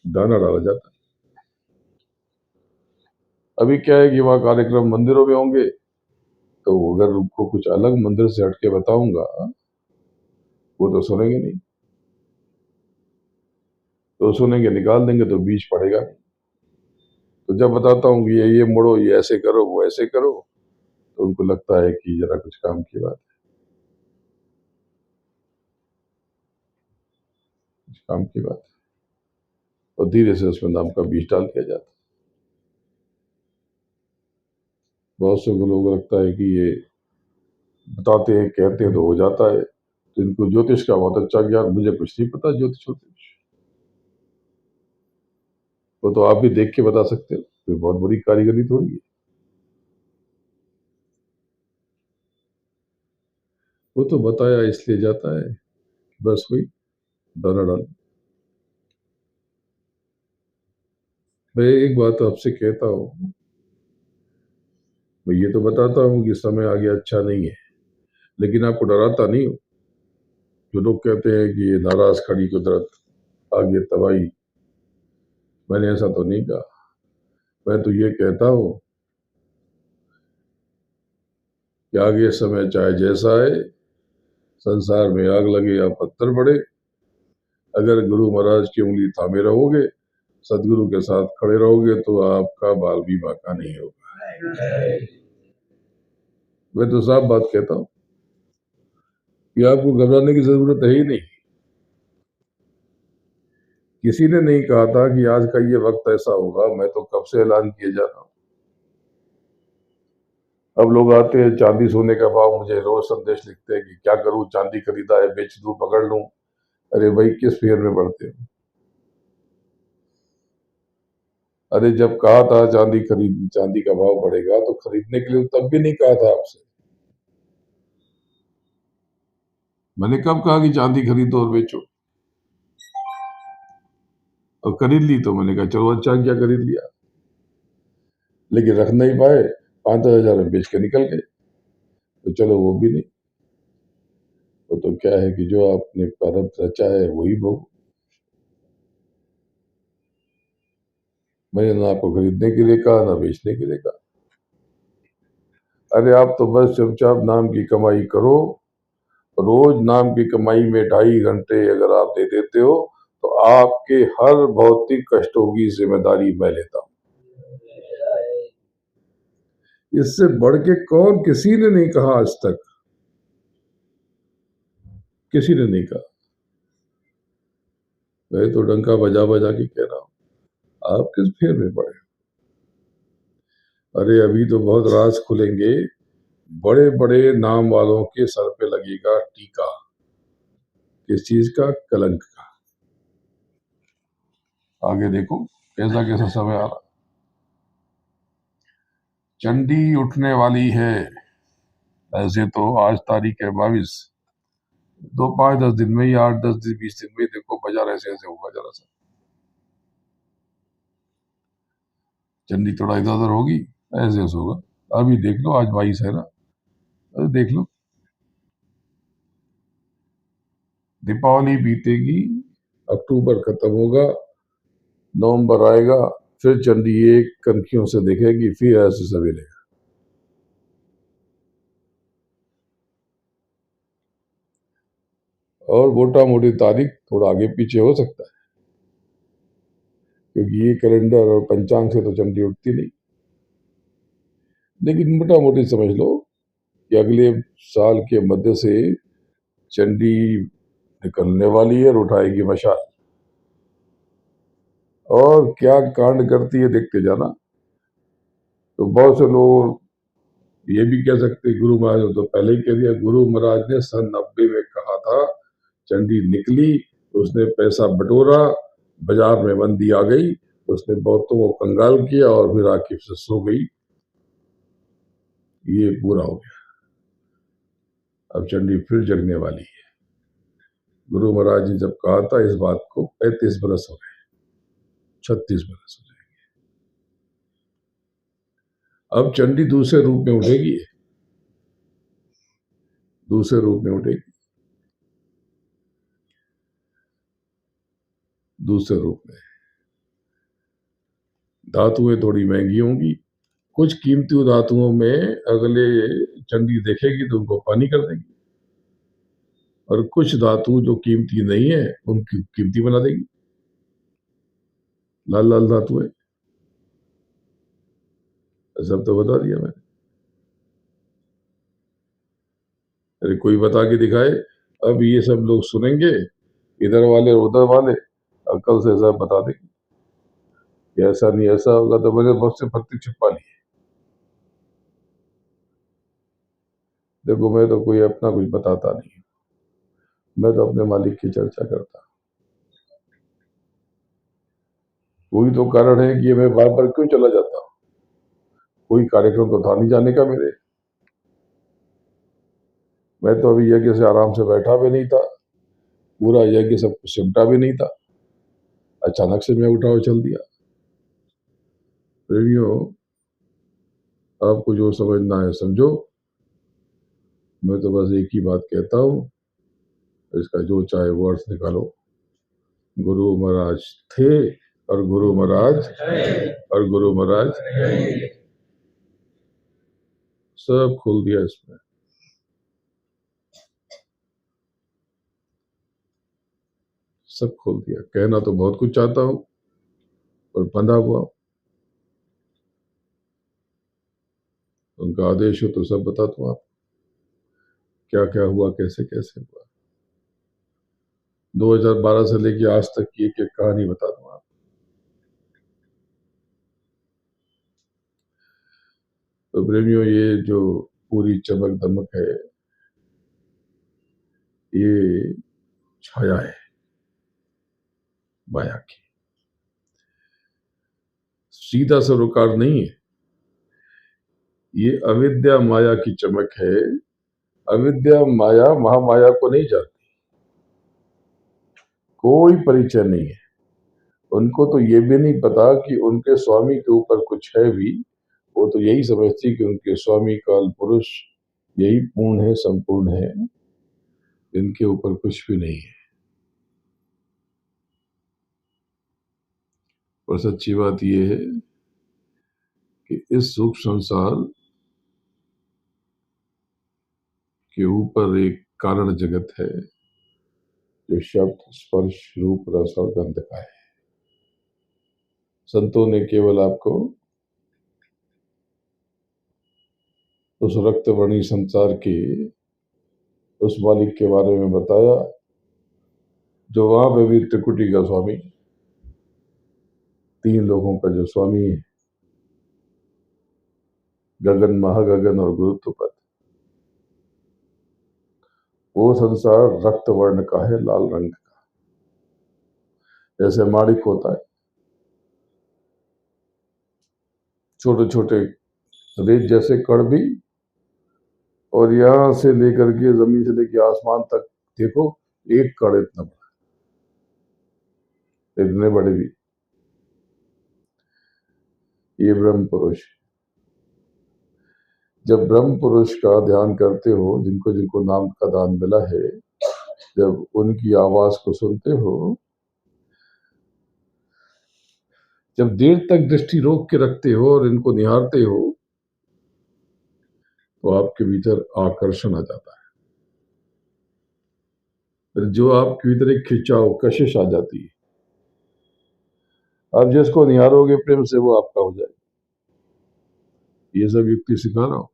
दाना डाला जाता है। अभी क्या है कि वहाँ कार्यक्रम मंदिरों में होंगे, तो अगर उनको कुछ अलग मंदिर से हटके बताऊंगा वो तो सुनेंगे नहीं। तो सुनेंगे, निकाल देंगे, तो बीच पड़ेगा नहीं। तो जब बताता हूँ कि ये मोड़ो, ये ऐसे करो, वो ऐसे करो, तो उनको लगता है कि जरा कुछ काम की बात है, कुछ काम की बात है, और धीरे से उसमें नाम का बीज डाल दिया जाता है। बहुत से लोगों को लगता है कि ये बताते हैं, कहते हैं तो हो जाता है। तो इनको ज्योतिष का बहुत अच्छा ज्ञान, मुझे कुछ नहीं पता ज्योतिष होतिष, वो तो आप भी देख के बता सकते हो, कोई बहुत बड़ी कारीगरी थोड़ी है। वो तो बताया इसलिए जाता है, बस वही दाना डाल। मैं एक बात आपसे कहता हूँ, मैं ये तो बताता हूँ कि समय आगे अच्छा नहीं है, लेकिन आपको डराता नहीं हूँ। जो लोग कहते हैं कि ये नाराज खड़ी कुदरत, आगे तबाही, मैंने ऐसा तो नहीं कहा। मैं तो ये कहता हूँ कि आगे समय चाहे जैसा है, संसार में आग लगे या पत्थर पड़े, अगर गुरु महाराज की उंगली थामे रहोगे, सदगुरु के साथ खड़े रहोगे, तो आपका बाल भी बांका नहीं होगा। मैं तो साफ बात कहता हूँ कि आपको घबराने की जरूरत है ही नहीं। किसी ने नहीं कहा था कि आज का ये वक्त ऐसा होगा, मैं तो कब से ऐलान किए जा रहा हूँ। अब लोग आते हैं चांदी सोने का भाव, मुझे रोज संदेश लिखते हैं कि क्या करूं, चांदी खरीदा है, बेच दूं, पकड़ लूं। अरे भाई, किस फेर में पड़ते हो? अरे जब कहा था चांदी का भाव बढ़ेगा, तो खरीदने के लिए तब भी नहीं कहा था आपसे। मैंने कब कहा कि चांदी खरीदो और बेचो? और खरीद ली तो मैंने कहा चलो अच्छा क्या, खरीद लिया, लेकिन रख नहीं पाए, 5,000 में बेच के निकल गए, तो चलो वो भी नहीं। वो तो क्या है कि जो आपने प्रारब्ध रचा है वही भोग। मैंने ना आपको खरीदने के लिए कहा, ना बेचने के लिए कहा। अरे आप तो बस चुपचाप नाम की कमाई करो। रोज नाम की कमाई में 2.5 घंटे अगर आप दे देते हो, तो आपके हर भौतिक कष्टों की जिम्मेदारी मैं लेता हूं। इससे बढ़ के कौन, किसी ने नहीं कहा आज तक, किसी ने नहीं कहा। मैं तो डंका बजा बजा के कह रहा हूं, आप किस फेर में पड़े? अरे अभी तो बहुत राज खुलेंगे, बड़े बड़े नाम वालों के सर पे लगेगा टीका। किस चीज का? कलंक का। आगे देखो कैसा कैसा समय आ रहा। चंडी उठने वाली है। ऐसे तो आज तारीख है 22, दो 5-10 दिन में, या 8-10 दिन 20 दिन में, देखो बाजार ऐसे ऐसे होगा जरा सा। चंडी थोड़ा इधर उधर होगी, ऐसे ऐसे होगा। अभी देख लो, आज 22 है ना, अरे देख लो, दीपावली बीतेगी, अक्टूबर खत्म होगा, नवंबर आएगा, फिर चंडी एक कनखियों से देखेगी, फिर ऐसे सवेरे। और मोटा मोटी तारीख थोड़ा आगे पीछे हो सकता है, क्योंकि ये कैलेंडर और पंचांग से तो चंडी उठती नहीं। लेकिन मोटा मोटी समझ लो कि अगले साल के मध्य से चंडी निकलने वाली है और उठाएगी मशाल। और क्या कांड करती है देखते जाना। तो बहुत से लोग ये भी कह सकते, गुरु महाराज ने तो पहले ही कह दिया, गुरु महाराज ने सन 90 में कहा था, चंडी निकली, उसने पैसा बटोरा, बाजार में मंदी आ गई, उसने बहुतों को कंगाल किया और फिर आखिर से सो गई। ये पूरा हो गया, अब चंडी फिर जगने वाली है। गुरु महाराज जी जब कहा था इस बात को, 35 बरस हो गए, 36 बरस हो जाएंगे। अब चंडी दूसरे रूप में उठेगी, दूसरे रूप में उठेगी, दूसरे रूप में। धातुएं थोड़ी महंगी होंगी, कुछ कीमती धातुओं में अगले चंडी देखेगी तो उनको पानी कर देगी, और कुछ धातु जो कीमती नहीं है उनकी कीमती बना देगी। लाल लाल धातु है, सब तो बता दिया मैंने। अरे कोई बता के दिखाए। अब ये सब लोग सुनेंगे, इधर वाले उधर वाले, अकल से सब बता देंगे कि ऐसा नहीं ऐसा होगा, तो मैंने बहुत से पत्ते छुपा लिए। देखो मैं तो कोई अपना कुछ बताता नहीं, मैं तो अपने मालिक की चर्चा करता। वही तो कारण है कि मैं बार बार क्यों चला जाता हूँ। कोई कार्यक्रम तो था नहीं जाने का मेरे। मैं तो अभी यज्ञ से आराम से बैठा भी नहीं था, पूरा यज्ञ सब कुछ सिमटा भी नहीं था, अचानक से मैं उठा और चल दिया। प्रेमियों, आपको जो समझना है समझो, मैं तो बस एक ही बात कहता हूँ, इसका जो चाहे वो अर्थ निकालो। गुरु महाराज थे और गुरु महाराज और गुरु महाराज सब खोल दिया इसमें। सब खोल दिया। कहना तो बहुत कुछ चाहता हूँ पर बंधा हुआ। उनका आदेश हो तो सब बता दूं आप, क्या क्या हुआ, कैसे कैसे हुआ। 2012 से लेके आज तक की एक एक कहानी बता दूं आप। तो प्रेमियों, ये जो पूरी चमक दमक है, ये छाया है माया की, सीधा सरोकार नहीं है। ये अविद्या माया की चमक है। अविद्या माया महामाया को नहीं जानती, कोई परिचय नहीं है उनको। तो ये भी नहीं पता कि उनके स्वामी के ऊपर कुछ है भी। वो तो यही समझती कि उनके स्वामी काल पुरुष यही पूर्ण है, संपूर्ण है, इनके ऊपर कुछ भी नहीं है। और सच्ची बात यह है कि इस सूक्ष्म संसार के ऊपर एक कारण जगत है जो शब्द स्पर्श रूप रस और गंध का है। संतों ने केवल आपको उस रक्तवर्णी संसार के उस मालिक के बारे में बताया जो वहां पे भी त्रिकुटी का स्वामी, तीन लोगों का जो स्वामी है, गगन महागगन और गुरुत्वपद। वो संसार रक्त वर्ण का है, लाल रंग का, जैसे माणिक होता है। छोटे छोटे रेत जैसे कण भी, और यहां से लेकर के जमीन से लेकर आसमान तक देखो, एक कण इतना बड़ा, इतने बड़े भी। ये ब्रह्म पुरुष। जब ब्रह्म पुरुष का ध्यान करते हो, जिनको जिनको नाम का दान मिला है, जब उनकी आवाज को सुनते हो, जब देर तक दृष्टि रोक के रखते हो और इनको निहारते हो, तो आपके भीतर आकर्षण आ जाता है। फिर जो आपके भीतर एक खिंचाव, कशिश आ जाती है। आप जिसको निहारोगे प्रेम से, वो आपका हो जाएगा। ये सब युक्ति सिखा रहा हूं,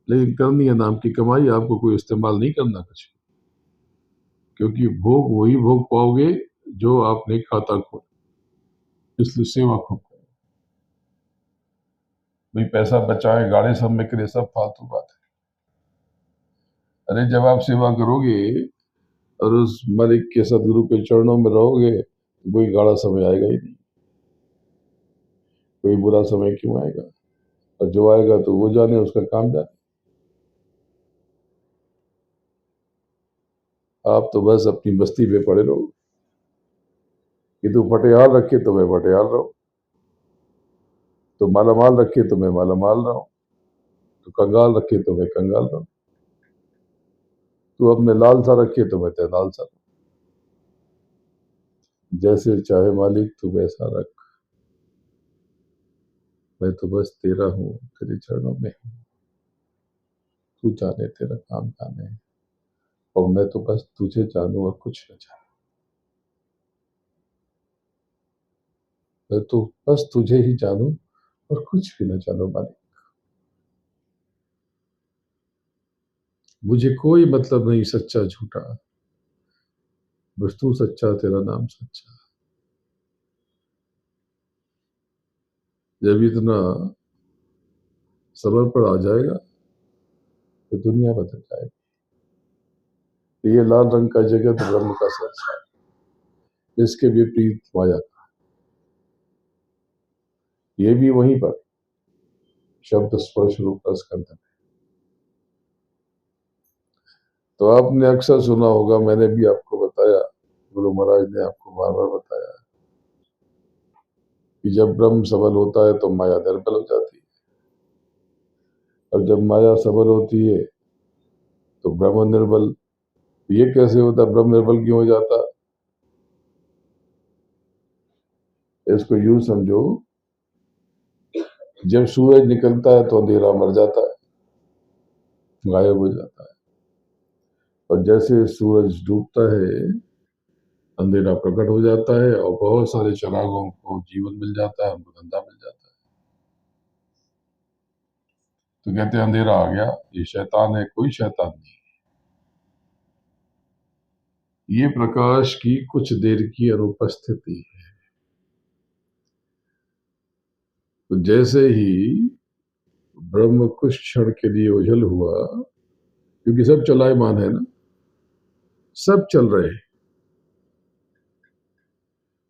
लेकिन करनी है नाम की कमाई, आपको कोई इस्तेमाल नहीं करना कुछ, क्योंकि भोग वही भोग पाओगे जो आपने खाता खोला। इसलिए सेवा खूब करो। भाई पैसा बचाए, गाड़ी सब में करे, सब फालतू बात है। अरे जब आप सेवा करोगे और उस मालिक के सदगुरु के चरणों में रहोगे, तो कोई गाड़ा समय आएगा ही नहीं, कोई बुरा समय क्यों आएगा। और जो आएगा तो वो जाने, उसका काम जाने। आप तो बस अपनी बस्ती पे पड़े रहो कि तू पटियाल रखे तो मैं पटियाल रहूं, तो मालामाल रखे तो मैं मालामाल रहूं, तो कंगाल रखे तो मैं कंगाल रहूं, तू अपने लाल सा रखे तो मैं तेरे लाल सा रहूं। जैसे चाहे मालिक तू वैसा रख, मैं तो बस तेरा हूं, तेरे चरणों में हूं, तू जाने तेरा काम जाने। और मैं तो बस तुझे जानूं और कुछ न जानूं। मैं तो बस तुझे ही जानूं और कुछ भी न जानूं मालिक। मुझे कोई मतलब नहीं सच्चा झूठा, बस तू सच्चा, तेरा नाम सच्चा। जब इतना सबर पर आ जाएगा तो दुनिया बदल जाएगी। ये लाल रंग का जगत ब्रह्म का संसार, इसके विपरीत माया, ये भी वहीं पर शब्द स्पर्श रूप स्कंध है। तो आपने अक्सर सुना होगा, मैंने भी आपको बताया, गुरु महाराज ने आपको बार बार बताया कि जब ब्रह्म सबल होता है तो माया निर्बल हो जाती है, और जब माया सबल होती है तो ब्रह्म निर्बल। ये कैसे होता, ब्रह्म निर्बल क्यों हो जाता? इसको यूं समझो, जब सूरज निकलता है तो अंधेरा मर जाता है, गायब हो जाता है, और जैसे सूरज डूबता है अंधेरा प्रकट हो जाता है, और बहुत सारे चिरागों को जीवन मिल जाता है, उनको धंधा मिल जाता है। तो कहते हैं अंधेरा आ गया, ये शैतान है, कोई शैतान नहीं, ये प्रकाश की कुछ देर की अनुपस्थिति है। तो जैसे ही ब्रह्म कुछ क्षण के लिए ओझल हुआ, क्योंकि सब चलायमान है ना, सब चल रहे,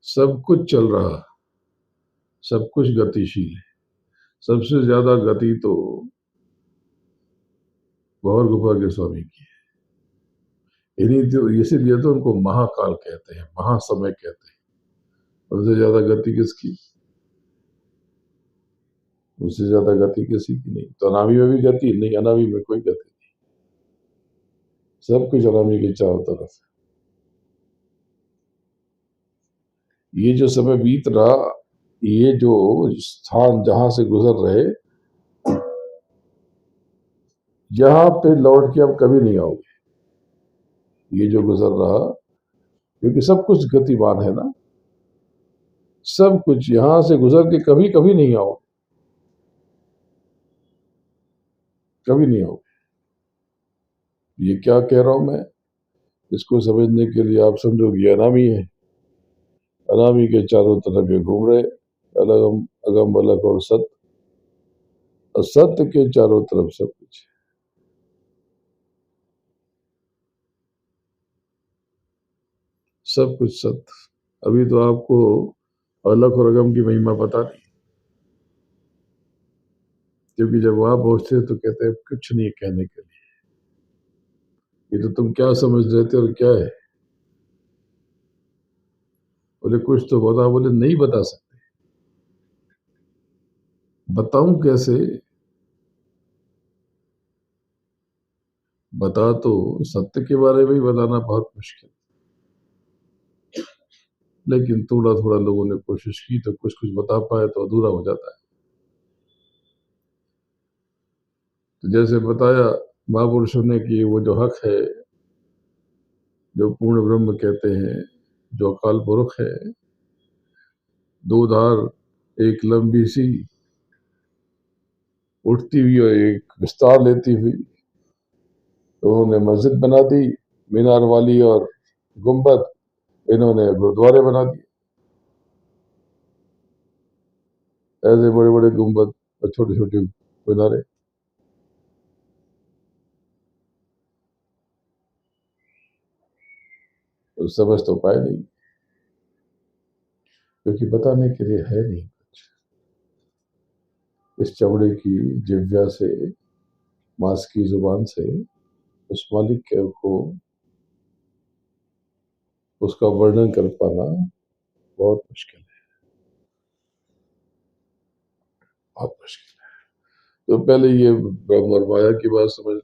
सब कुछ चल रहा, सब कुछ गतिशील है। सबसे ज्यादा गति तो गौर गुफा के स्वामी की है। इन्हीं तो, इसीलिए तो उनको महाकाल कहते हैं, महासमय कहते हैं। उससे ज्यादा गति किसकी? उससे ज्यादा गति किसी की नहीं। तो अनामी में भी गति नहीं, अनामी में कोई गति नहीं, सब कुछ अनामी के चारों तरफ है। ये जो समय बीत रहा, ये जो स्थान जहां से गुजर रहे, यहां पे लौट के अब कभी नहीं आओगे। ये जो गुजर रहा, क्योंकि सब कुछ गतिमान है ना, सब कुछ यहां से गुजर के कभी कभी नहीं आओगे, कभी नहीं आओगे। ये क्या कह रहा हूं मैं, इसको समझने के लिए आप समझोगे अनामी है, अनामी के चारों तरफ ये घूम रहे, अलगम अगम अलग और सत्य, और सत्य के चारों तरफ सब कुछ, सब कुछ सत्य। अभी तो आपको अलग और अगम की महिमा पता नहीं, क्योंकि जब वहां पहुंचते तो कहते हैं कुछ नहीं कहने के लिए, ये तो तुम क्या समझ रहे थे और क्या है। बोले कुछ तो बता, बोले नहीं बता सकते। बताऊं कैसे? बता तो सत्य के बारे में ही बताना बहुत मुश्किल, लेकिन थोड़ा थोड़ा लोगों ने कोशिश की तो कुछ कुछ बता पाए तो अधूरा हो जाता है। तो जैसे बताया महापुरुषों ने कि वो जो हक है, जो पूर्ण ब्रह्म कहते हैं, जो अकाल पुरुष है, दो धार, एक लंबी सी उठती हुई और एक विस्तार लेती हुई, तो उन्होंने मस्जिद बना दी मीनार वाली और गुम्बद, इन्होंने गुरुद्वारे बना दिए। ऐसे बड़े बड़े गुम्बद और छोटे छोटे मीनारे। तो समझ तो पाए नहीं, क्योंकि बताने के लिए है नहीं कुछ। इस चमड़े की जिह्वा से, मांस की जुबान से उस मालिक को उसका वर्णन कर पाना बहुत मुश्किल है, बहुत मुश्किल है। तो पहले ये ब्रह्म और माया की बात समझ।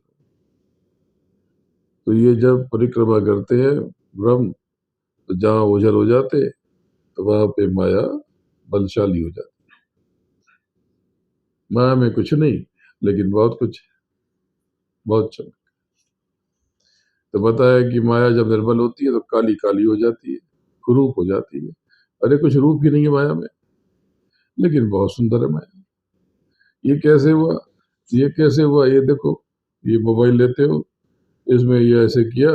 तो ये जब परिक्रमा करते हैं ब्रह्म, तो जहां ओझल हो जाते तो वहां पे माया बलशाली हो जाती। माया में कुछ नहीं, लेकिन बहुत कुछ है, बहुत चमक। तो बताया कि माया जब निर्बल होती है तो काली काली हो जाती है, कुरूप हो जाती है। अरे कुछ रूप ही नहीं है माया में, लेकिन बहुत सुंदर है माया। ये कैसे हुआ, ये कैसे हुआ, ये देखो, ये मोबाइल लेते हो, इसमें ये ऐसे किया,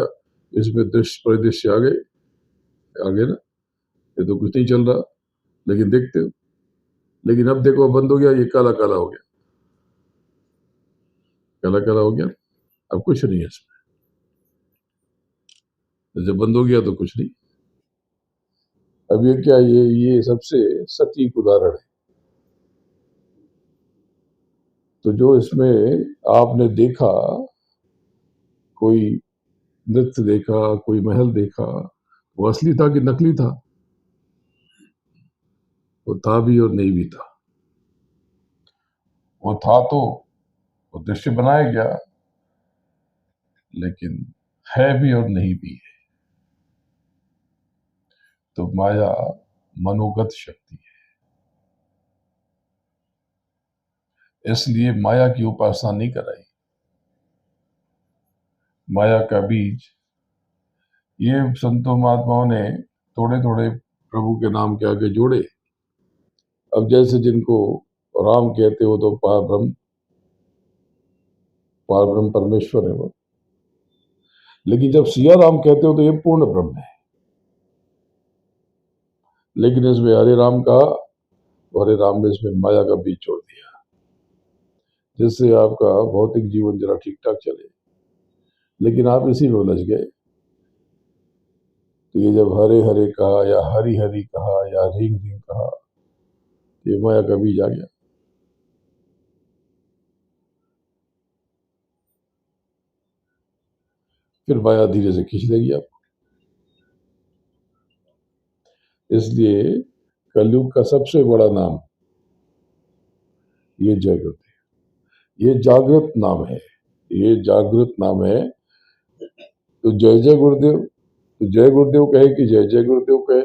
इसमें दृश्य परिदृश्य आ गए ना, ये तो कुछ नहीं चल रहा, लेकिन देखते हो। लेकिन अब देखो, बंद हो गया, ये काला काला हो गया, काला काला हो गया, अब कुछ नहीं है इसमें। तो जब बंद हो गया तो कुछ नहीं। अब ये क्या, ये सबसे सटीक उदाहरण है। तो जो इसमें आपने देखा, कोई नृत्य देखा, कोई महल देखा, वो असली था कि नकली था? वो था भी और नहीं भी था। वो था तो वो दृश्य बनाया गया, लेकिन है भी और नहीं भी है। तो माया मनोगत शक्ति है, इसलिए माया की उपासना नहीं कराई। माया का बीज ये संतों महात्माओं ने थोड़े थोड़े प्रभु के नाम के आगे जोड़े। अब जैसे जिनको राम कहते हो तो पार ब्रह्म परमेश्वर है वो, लेकिन जब सिया राम कहते हो तो ये पूर्ण ब्रह्म है। लेकिन इसमें हरे राम कहा, हरे राम में इसमें माया का बीज छोड़ दिया, जिससे आपका भौतिक जीवन जरा ठीक ठाक चले। लेकिन आप इसी में उलझ गए। तो ये जब हरे हरे कहा या हरी हरी कहा या रिंग रिंग कहा, ये माया का बीज आ गया। फिर माया धीरे से खींच लेगी आप। इसलिए कलयुग का सबसे बड़ा नाम ये जागृत है, ये जागृत नाम है, ये जागृत नाम है। तो जय जय गुरुदेव, तो जय गुरुदेव कहे कि जय जय गुरुदेव कहे,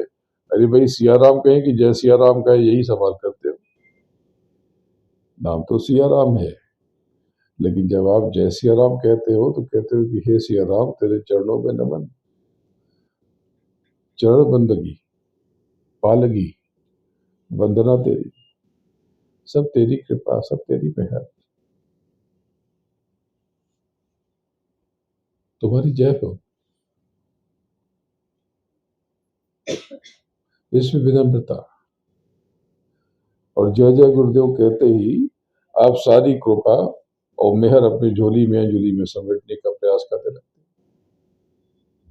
अरे भाई सिया राम कहे कि जय सिया राम कहे, यही सवाल करते हो। नाम तो सिया राम है, लेकिन जब आप जय सिया राम कहते हो तो कहते हो कि हे सिया राम, तेरे चरणों में नमन, चरण बंदगी, पालगी, वंदना तेरी, सब तेरी कृपा, सब तेरी मेहर, तुम्हारी जय हो। इसमें विनम्रता। और जय जय गुरुदेव कहते ही आप सारी कृपा और मेहर अपनी झोली में समेटने का प्रयास करते रहते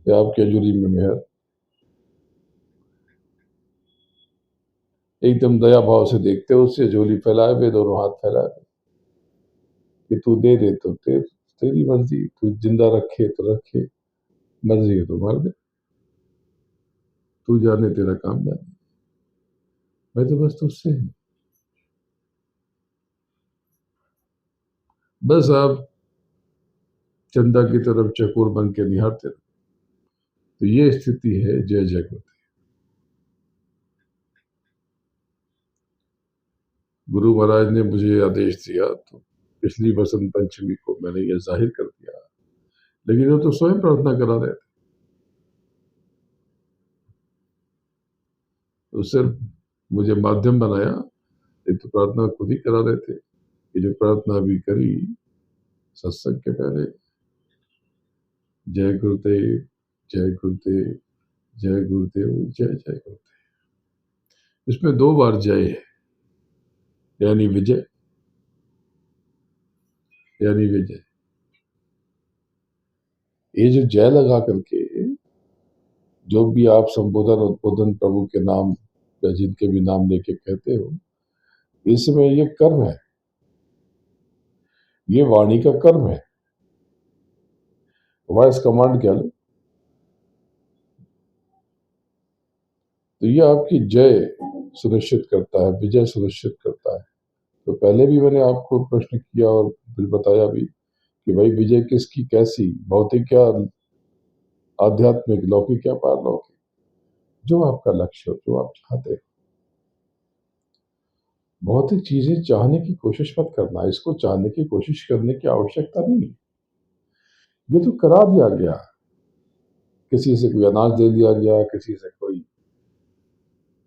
हैं। आपके झोली में मेहर, एकदम दया भाव से देखते हो, उससे झोली फैलाए हुए, दोनों हाथ फैलाए हुए, कि तू दे दे तो तेरी मर्जी, तू जिंदा रखे तो रखे, मर्जी है तो मार दे, तू जाने तेरा काम जाने, मैं तो बस तुझसे हूं। बस आप चंदा की तरफ चकोर बन के निहारते रहो। तो ये स्थिति है जय जय गुरु। गुरु महाराज ने मुझे आदेश दिया तो पिछली बसंत पंचमी को मैंने ये जाहिर कर दिया, लेकिन वो तो स्वयं प्रार्थना करा रहे थे। तो सिर्फ मुझे माध्यम बनाया, ये तो प्रार्थना खुद ही करा रहे थे। ये जो प्रार्थना अभी करी सत्संग के पहले, जय गुरुदेव, जय गुरुदेव, जय गुरुदेव, जय जय गुरुदेव, इसमें 2 बार जय है, यानी विजय, यानी विजय। ये जो जय लगा करके जो भी आप संबोधन उद्बोधन प्रभु के नाम या जिनके भी नाम लेके कहते हो, इसमें ये कर्म है, ये वाणी का कर्म है। वॉइस कमांड क्या लो, तो ये आपकी जय सुनिश्चित करता है, विजय सुनिश्चित करता है। तो पहले भी मैंने आपको प्रश्न किया और फिर बताया भी कि भाई विजय किसकी, कैसी, भौतिक या आध्यात्मिक, लौकिक या पारलौकिक, जो आपका लक्ष्य हो, जो आप चाहते हो। भौतिक चीजें चाहने की कोशिश मत करना, इसको चाहने की कोशिश करने की आवश्यकता नहीं है, ये तो करा दिया गया। किसी से कोई अनाज दे दिया गया, किसी से कोई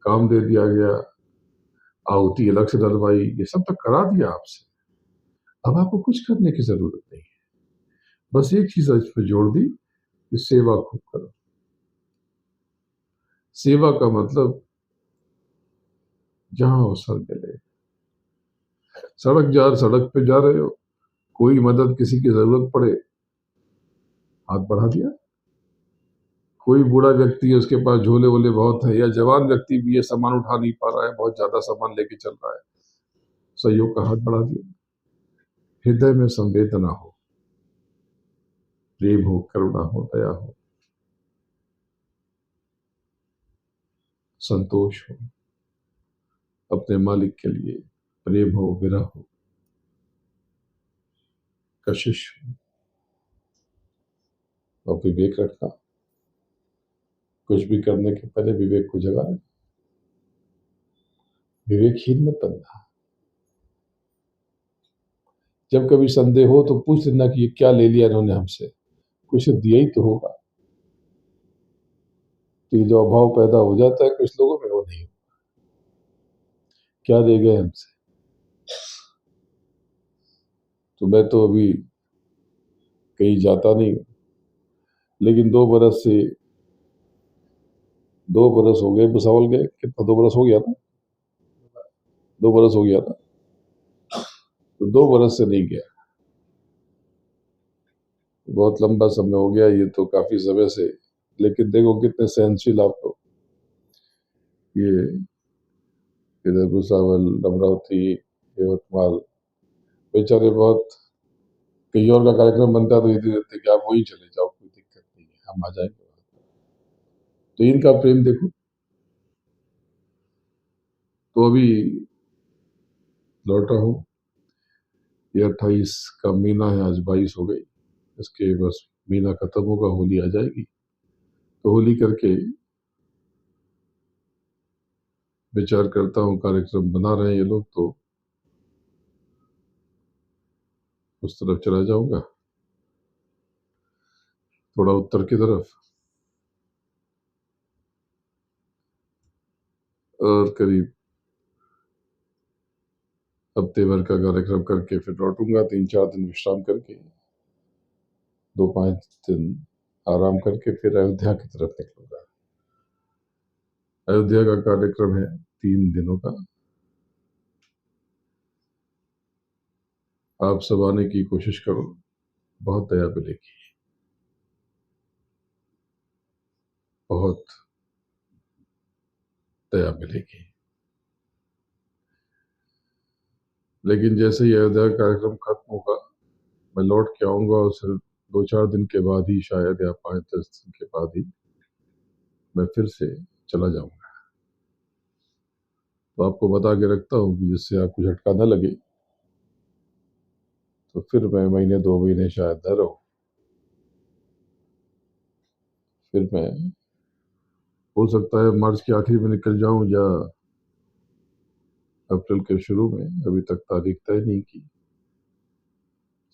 काम दे दिया गया, आहुति अलग से डलवाई, ये सब तो करा दिया आपसे। अब आपको कुछ करने की जरूरत नहीं है, बस एक चीज इस पर जोड़ दी कि सेवा खूब करो। सेवा का मतलब जहां अवसर मिले, सड़क पे जा रहे हो, कोई मदद किसी की जरूरत पड़े, हाथ बढ़ा दिया। कोई बूढ़ा व्यक्ति है, उसके पास झोले वोले बहुत है, या जवान व्यक्ति भी ये सामान उठा नहीं पा रहा है, बहुत ज्यादा सामान लेके चल रहा है, सहयोग का हाथ बढ़ा दिया। हृदय में संवेदना हो, प्रेम हो, करुणा हो, दया हो, संतोष हो, अपने मालिक के लिए प्रेम हो, विरह हो, कशिश हो, और विवेक रखना। कुछ भी करने के पहले विवेक को जगाना, विवेकहीन मत बनना। जब कभी संदेह हो तो पूछ लेना कि ये क्या ले लिया इन्होंने हमसे, कुछ दिया ही तो होगा। तो ये जो अभाव पैदा हो जाता है कुछ लोगों में, वो नहीं, क्या दे गए हमसे। तो मैं तो अभी कहीं जाता नहीं, लेकिन 2 बरस हो गए भुसावल गए। कितना, 2 बरस हो गया ना, 2 बरस हो गया ना, तो 2 बरस से नहीं गया। बहुत लंबा समय हो गया ये तो, काफी समय से। लेकिन देखो कितने सहनशील आप लोग। ये इधर भुसावल, अमरावती, यवतमाल, बेचारे बहुत, कहीं और का कार्यक्रम बनता है तो इधर रहते कि आप वहीं चले जाओ, कोई दिक्कत नहीं है, हम आ जाएंगे। तो इनका प्रेम देखो। तो अभी लौटा हूँ, ये 28 का महीना है, आज 22 हो गई। इसके बस महीना खत्म होगा, होली आ जाएगी। तो होली करके विचार करता हूँ, कार्यक्रम बना रहे हैं ये लोग, तो उस तरफ चला जाऊंगा, थोड़ा उत्तर की तरफ, और करीब हफ्ते भर का कार्यक्रम करके फिर लौटूंगा। 3-4 दिन विश्राम करके, 2-5 दिन आराम करके फिर अयोध्या की तरफ निकलूंगा। अयोध्या का कार्यक्रम है 3 दिनों का। आप सब आने की कोशिश करो, बहुत दया मिलेगी, बहुत दया मिलेगी। लेकिन जैसे ही अयोध्या का कार्यक्रम खत्म होगा, मैं लौट के आऊंगा, और सिर्फ 2-4 दिन के बाद ही शायद, या 5-10 दिन के बाद ही मैं फिर से चला जाऊंगा। तो आपको बता के रखता हूँ कि जिससे आपको झटका न लगे, तो फिर मैं महीने 2 महीने शायद न रहूं। फिर मैं, हो सकता है मार्च के आखिर में निकल जाऊं, या अप्रैल के शुरू में। अभी तक तारीख तय नहीं की,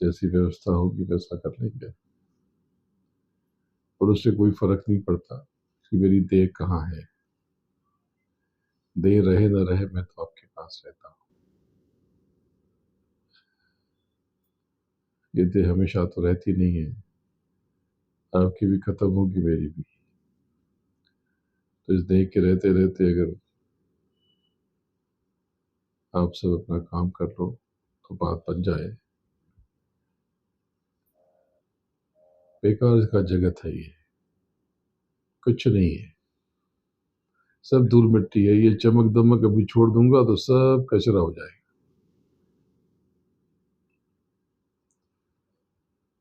जैसी व्यवस्था होगी वैसा कर लेंगे। और उससे कोई फर्क नहीं पड़ता कि मेरी देह कहाँ है, देह रहे न रहे, मैं तो आपके पास रहता हूँ। ये देह हमेशा तो रहती नहीं है, आपकी भी खत्म होगी, मेरी भी। तो इस देह के रहते रहते अगर आप सब अपना काम कर लो तो बात बन जाए। बेकार का जगत है ये, कुछ नहीं है, सब धूल मिट्टी है। ये चमक दमक अभी छोड़ दूंगा तो सब कचरा हो जाएगा।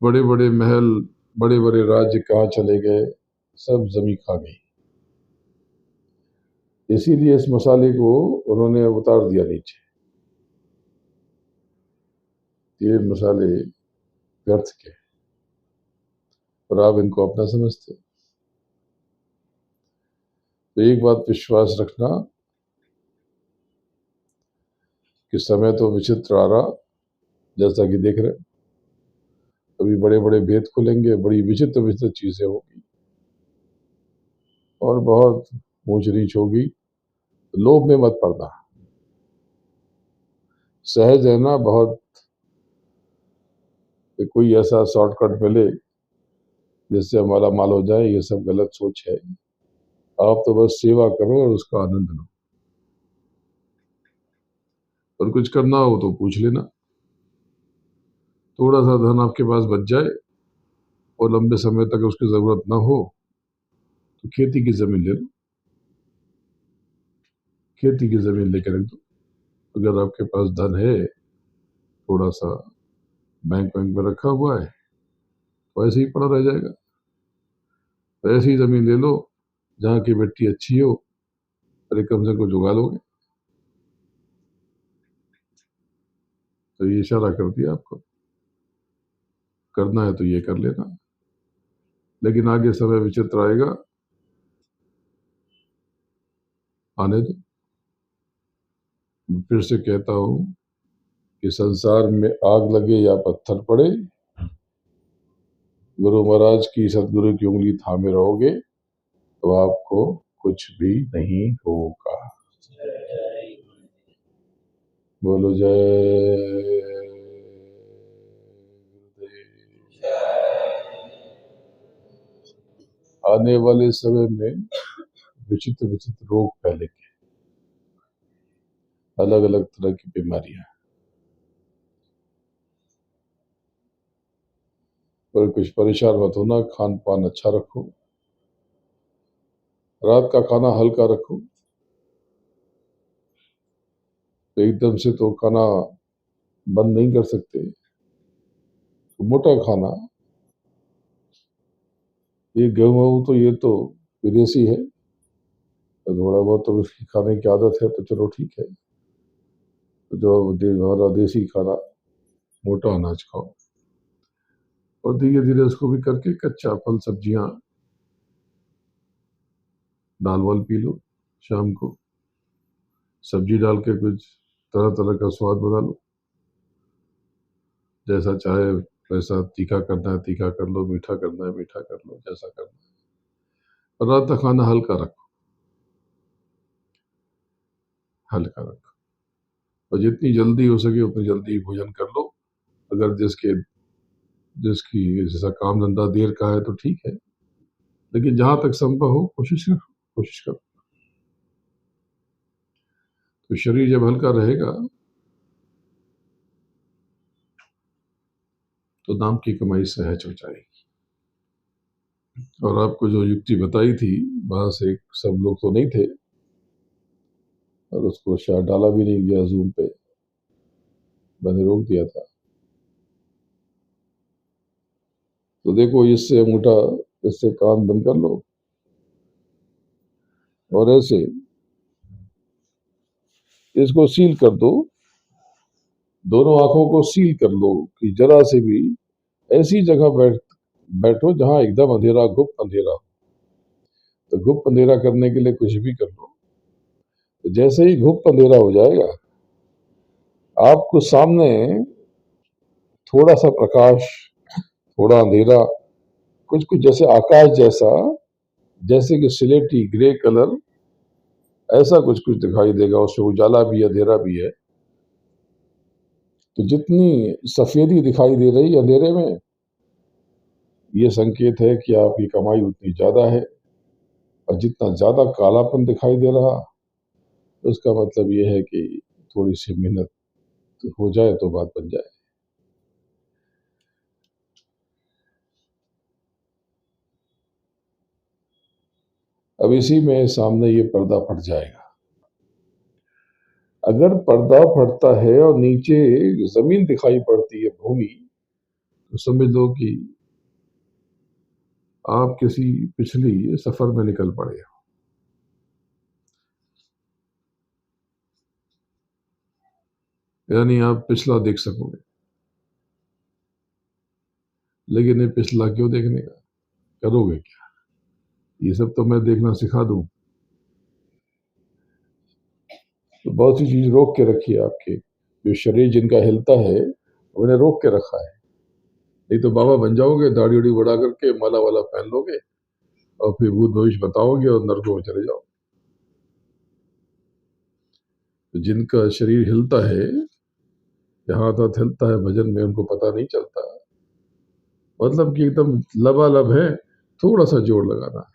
बड़े बड़े महल, बड़े बड़े राज्य कहाँ चले गए, सब जमी खा गई। इसीलिए इस मसाले को उन्होंने उतार दिया नीचे। ये मसाले व्यर्थ के, और आप इनको अपना समझते। तो एक बात विश्वास रखना कि समय तो विचित्र आ रहा, जैसा कि देख रहे। अभी बड़े बड़े भेद खुलेंगे, बड़ी विचित्र विचित्र चीजें होगी। और बहुत ऊंच नीच होगी, लोभ में मत पड़ना। सहज है ना बहुत, कि कोई ऐसा शॉर्टकट मिले जिससे हमारा माल हो जाए, ये सब गलत सोच है। आप तो बस सेवा करो और उसका आनंद लो। और कुछ करना हो तो पूछ लेना। थोड़ा सा धन आपके पास बच जाए और लंबे समय तक उसकी जरूरत ना हो तो खेती की जमीन ले लो, खेती की जमीन लेकर रख दो। अगर आपके पास धन है, थोड़ा सा बैंक में रखा हुआ है, तो ऐसे ही पड़ा रह जाएगा। तो ऐसी जमीन ले लो जहाँ की मिट्टी अच्छी हो, अरे कम से कम जुगा लोगे। तो ये इशारा कर दिया आपको, करना है तो ये कर लेना। लेकिन आगे समय विचित्र आएगा, आने दो। फिर से कहता हूं कि संसार में आग लगे या पत्थर पड़े, गुरु महाराज की सदगुरु की उंगली थामे रहोगे तो आपको कुछ भी नहीं होगा। बोलो जय गुरुदेव। आने वाले समय में विचित्र विचित्र रोग फैलेंगे, अलग अलग तरह की बीमारियां। पर कुछ परेशान मत होना, खान पान अच्छा रखो, रात का खाना हल्का रखो। तो एकदम से तो खाना बंद नहीं कर सकते, तो मोटा खाना, ये गेहूं तो ये तो विदेशी है, तो थोड़ा बहुत तो उसकी खाने की आदत है तो चलो ठीक है। तो जो हमारा देसी खाना, मोटा अनाज खाओ। और धीरे धीरे उसको भी करके कच्चा फल सब्जियां, दाल वाल पी लो शाम को, सब्जी डाल के कुछ तरह तरह का स्वाद बना लो। जैसा चाहे वैसा, तीखा करना है तीखा कर लो, मीठा करना है मीठा कर लो, जैसा करना है। और रात का खाना हल्का रखो, हल्का रखो। और जितनी जल्दी हो सके उतनी जल्दी भोजन कर लो। अगर जिसकी जैसा काम धंधा देर का है तो ठीक है, लेकिन जहां तक संभव हो कोशिश करो। तो शरीर जब हल्का रहेगा तो नाम की कमाई सहज हो जाएगी। और आपको जो युक्ति बताई थी, वहां से सब लोग तो नहीं थे, और उसको शायद डाला भी नहीं गया जूम पे, मैंने रोक दिया था। तो देखो, इससे अंगूठा, इससे कान बंद कर लो और ऐसे इसको सील कर दो, दोनों आंखों को सील कर लो कि जरा से भी ऐसी जगह बैठो जहां एकदम अंधेरा, गुप्त अंधेरा हो। तो गुप्त अंधेरा करने के लिए कुछ भी कर लो। तो जैसे ही गुप्त अंधेरा हो जाएगा, आपको सामने थोड़ा सा प्रकाश, थोड़ा अंधेरा, कुछ कुछ जैसे आकाश जैसा, जैसे कि सिलेटी ग्रे कलर, ऐसा कुछ कुछ दिखाई देगा। उसमें उजाला भी है, अंधेरा भी है। तो जितनी सफेदी दिखाई दे रही है अंधेरे में, ये संकेत है कि आपकी कमाई उतनी ज्यादा है। और जितना ज्यादा कालापन दिखाई दे रहा, तो उसका मतलब ये है कि थोड़ी सी मेहनत हो जाए तो बात बन जाए। अब इसी में सामने ये पर्दा फट जाएगा। अगर पर्दा फटता है और नीचे जमीन दिखाई पड़ती है, भूमि, तो समझ लो कि आप किसी पिछली सफर में निकल पड़े हो। यानी आप पिछला देख सकोगे। लेकिन ये पिछला क्यों देखने का, करोगे क्या? ये सब तो मैं देखना सिखा दूं। तो बहुत सी चीज रोक के रखी है आपके, जो शरीर जिनका हिलता है उन्हें रोक के रखा है। नहीं तो बाबा बन जाओगे, दाढ़ी उड़ी बढ़ा करके माला वाला पहन लोगे, और फिर भूत भविष्य बताओगे और नरकों में चले जाओ। तो जिनका शरीर हिलता है, यहाँ तक हिलता है भजन में, उनको पता नहीं चलता, मतलब कि एकदम लबालब है, थोड़ा सा जोर लगाना है।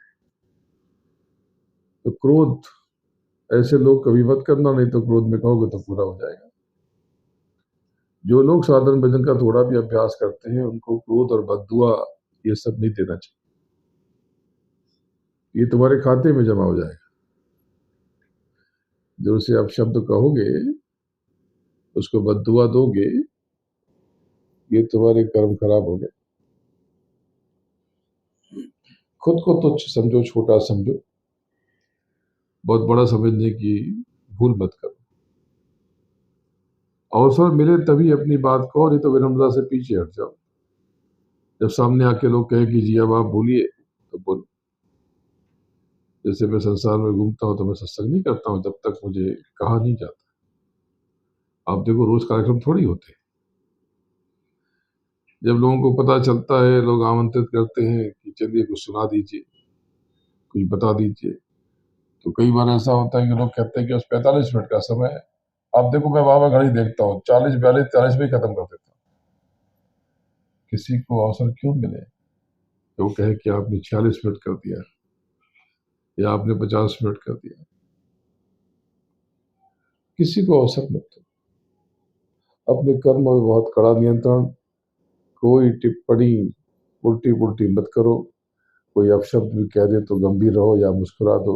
तो क्रोध, ऐसे लोग कभी मत करना, नहीं तो क्रोध में कहोगे तो पूरा हो जाएगा। जो लोग साधन भजन का थोड़ा भी अभ्यास करते हैं, उनको क्रोध और बद्दुआ ये सब नहीं देना चाहिए, ये तुम्हारे खाते में जमा हो जाएगा। जो उसे आप शब्द कहोगे, उसको बद्दुआ दोगे, ये तुम्हारे कर्म खराब हो गए। खुद को तुच्छ समझो, छोटा समझो, बहुत बड़ा समझने की भूल मत करो। अवसर मिले तभी अपनी बात कहो, नहीं तो विनम्रता से पीछे हट जाओ। जब सामने आके लोग कहें कि जी अब आप बोलिए, तो बोलो। जैसे मैं संसार में घूमता हूँ तो मैं सत्संग नहीं करता हूँ जब तक मुझे कहा नहीं जाता। आप देखो, रोज कार्यक्रम थोड़ी होते। जब लोगों को पता चलता है, लोग आमंत्रित करते हैं कि चलिए कुछ सुना दीजिए, कुछ बता दीजिए, तो कई बार ऐसा होता है कि लोग कहते हैं कि बस 45 मिनट का समय है। आप देखो, मैं वहां घड़ी देखता हूँ, 40, 42, 43 में खत्म कर देता हूँ। किसी को अवसर क्यों मिले तो वो कहे कि आपने 46 मिनट कर दिया या आपने 50 मिनट कर दिया। किसी को अवसर मत दो। अपने कर्म में बहुत कड़ा नियंत्रण, कोई टिप्पणी उल्टी पुल्टी मत करो। कोई अपशब्द भी कह दे तो गंभीर रहो या मुस्कुरा दो,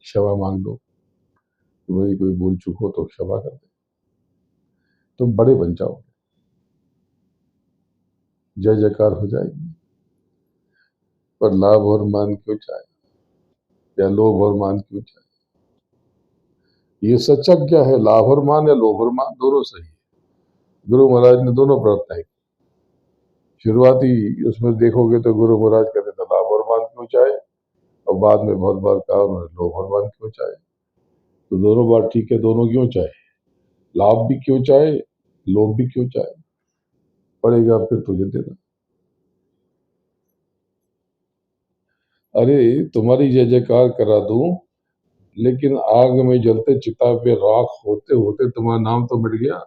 क्षमा मांग दो। तुम्हारी कोई भूल चूक हो तो क्षमा कर दे, तुम बड़े बन जाओ, जय जयकार हो जाएगी। पर लाभ और मान क्यों चाहे, या लोभ और मान क्यों चाहे? ये सच्चा क्या है, लाभ और मान या लोभ और मान, दोनों सही है। गुरु महाराज ने दोनों प्रार्थनाएं की। शुरुआती उसमें देखोगे तो गुरु महाराज कहते थे लाभ और मान क्यों चाहे, और बाद में बहुत बार कहा उन्होंने लोभ और मान क्यों चाहे। तो दोनों बात ठीक है, दोनों क्यों चाहे, लाभ भी क्यों चाहे, लोभ भी क्यों चाहे, पड़ेगा फिर तुझे देना। अरे तुम्हारी जय जयकार करा दूं, लेकिन आग में जलते चिता पे राख होते होते तुम्हारा नाम तो मिट गया।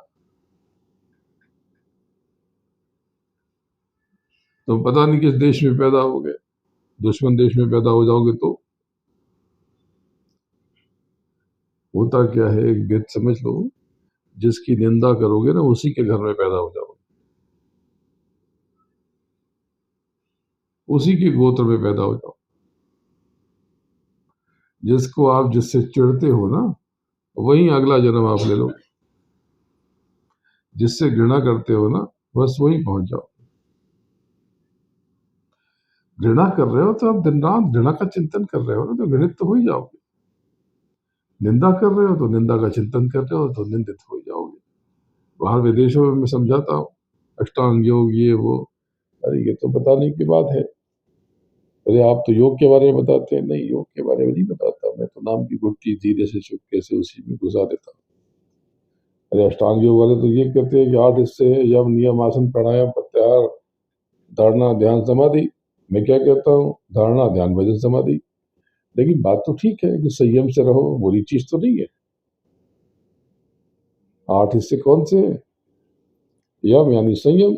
तुम पता नहीं किस देश में पैदा हो गए, दुश्मन देश में पैदा हो जाओगे तो होता क्या है, एक भेद समझ लो, जिसकी निंदा करोगे ना उसी के घर में पैदा हो जाओगे, उसी के गोत्र में पैदा हो जाओ। जिसको आप जिससे चिढ़ते हो ना, वही अगला जन्म आप ले लो। जिससे घृणा करते हो ना, बस वही पहुंच जाओ। घृणा कर रहे हो तो आप दिन रात घृणा का चिंतन कर रहे हो ना, तो घृणित तो हो ही जाओगे। निंदा कर रहे हो तो निंदा का चिंतन कर रहे हो तो निंदित हो ही जाओगे। बाहर विदेशों में मैं समझाता हूँ, अष्टांग योग ये वो, अरे ये तो बताने की बात है। अरे आप तो योग के बारे में बताते हैं, नहीं योग के बारे में नहीं बताता, मैं तो नाम की गुटकी धीरे से चुपके से उसी में घुसा देता हूँ। अरे अष्टांग योग वाले तो ये कहते हैं कि 8 हिस्से है, यम नियम आसन प्राणायाम प्रत्याहार धारणा ध्यान समाधि। मैं क्या कहता हूँ, धारणा ध्यान भजन समाधि। लेकिन बात तो ठीक है कि संयम से रहो, बुरी चीज तो नहीं है। 8 हिस्से कौन से है? यम यानी संयम,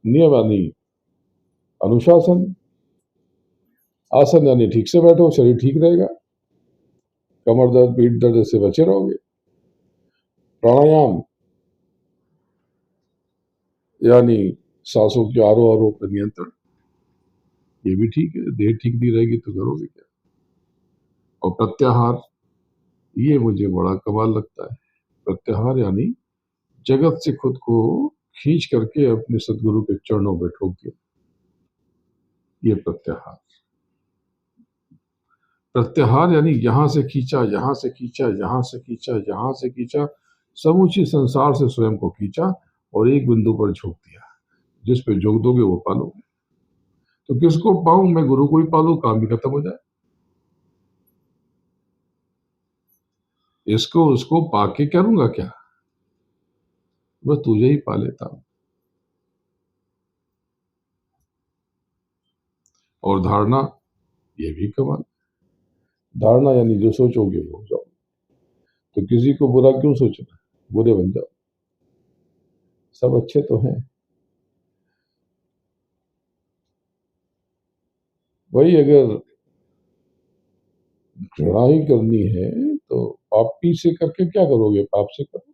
नियम यानी अनुशासन, आसन यानी ठीक से बैठो, शरीर ठीक रहेगा, कमर दर्द पीठ दर्द से बचे रहोगे। प्राणायाम यानी सांसों के आरोह अवरोह पर नियंत्रण, ये भी ठीक है। देह ठीक नहीं रहेगी तो करोगे क्या? और प्रत्याहार, ये मुझे बड़ा कमाल लगता है। प्रत्याहार यानी जगत से खुद को खींच करके अपने सदगुरु के चरणों में ठोक दिया, ये प्रत्याहार। प्रत्याहार यानी यहां से खींचा, यहां से खींचा, यहां से खींचा, यहां से खींचा, समूची संसार से स्वयं को खींचा और एक बिंदु पर झोंक दिया। जिस पे झोंक दोगे वो पालोगे। तो किसको पाऊं, मैं गुरु को ही पालू, काम भी खत्म हो जाए। इसको उसको पाके करूंगा क्या, बस तुझे ही पा लेता हूं। और धारणा, ये भी कमाल। धारणा यानी जो सोचोगे वो हो जाओ। तो किसी को बुरा क्यों सोचना, बुरे बन जाओ, सब अच्छे तो हैं। वही अगर घृणा ही करनी है तो पापी से करके क्या करोगे, पाप से करो।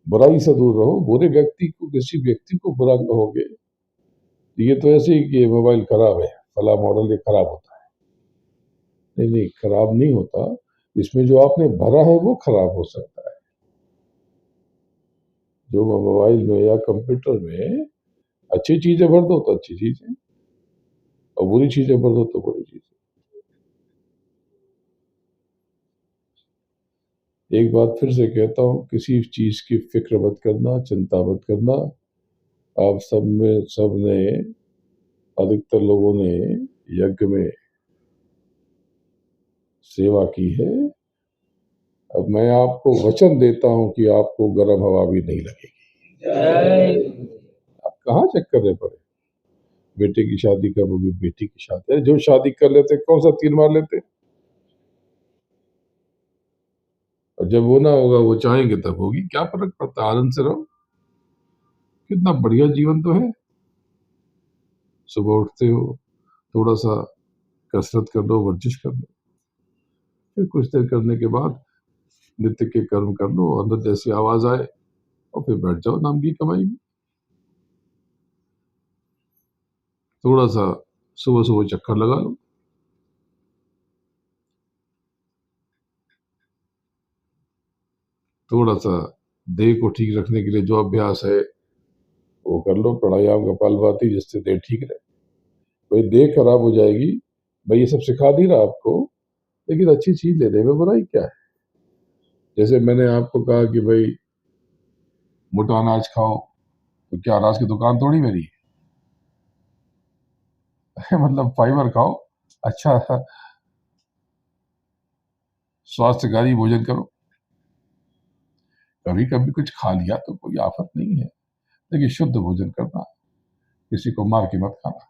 बुराई से दूर रहो। बुरे व्यक्ति को, किसी व्यक्ति को बुरा कहोगे तो ये तो ऐसे ही कि मोबाइल खराब है, फला मॉडल ये खराब होता है। नहीं नहीं, खराब नहीं होता, इसमें जो आपने भरा है वो खराब हो सकता है। जो मोबाइल में या कंप्यूटर में अच्छी चीजें भर दो तो अच्छी चीजें, और बुरी चीजें भर दो तो बुरी चीजें। एक बात फिर से कहता हूँ, किसी चीज की फिक्र मत करना, चिंता मत करना। आप सब ने अधिकतर लोगों ने यज्ञ में सेवा की है। अब मैं आपको वचन देता हूं कि आपको गर्म हवा भी नहीं लगेगी। आप कहाँ चक्कर में पड़े। बेटे की शादी कब होगी, बेटी की शादी है, जो शादी कर लेते कौन सा तीर मार लेते। और जब वो ना होगा, वो चाहेंगे तब होगी, क्या फर्क पड़ता है, आनंद से रहो। कितना बढ़िया जीवन तो है। सुबह उठते हो, थोड़ा सा कसरत कर लो, वर्जिश कर लो, फिर कुछ देर करने के बाद नित्य के कर्म कर लो, अंदर जैसी आवाज आए और फिर बैठ जाओ नाम की कमाई में। थोड़ा सा सुबह सुबह चक्कर लगा लो। थोड़ा सा देह को ठीक रखने के लिए जो अभ्यास है वो कर लो, प्राणायाम, कपालभाति, जिससे देह ठीक रहे। भाई देह खराब हो जाएगी, भाई ये सब सिखा दी रहा आपको, लेकिन अच्छी चीज लेने में बुराई क्या है। जैसे मैंने आपको कहा कि भाई मोटा अनाज खाओ, तो क्या अनाज की दुकान थोड़ी मेरी है मतलब फाइबर खाओ, अच्छा स्वास्थ्यकारी भोजन करो। कभी कभी कुछ खा लिया तो कोई आफत नहीं है, लेकिन शुद्ध भोजन करना, किसी को मार के मत खाना।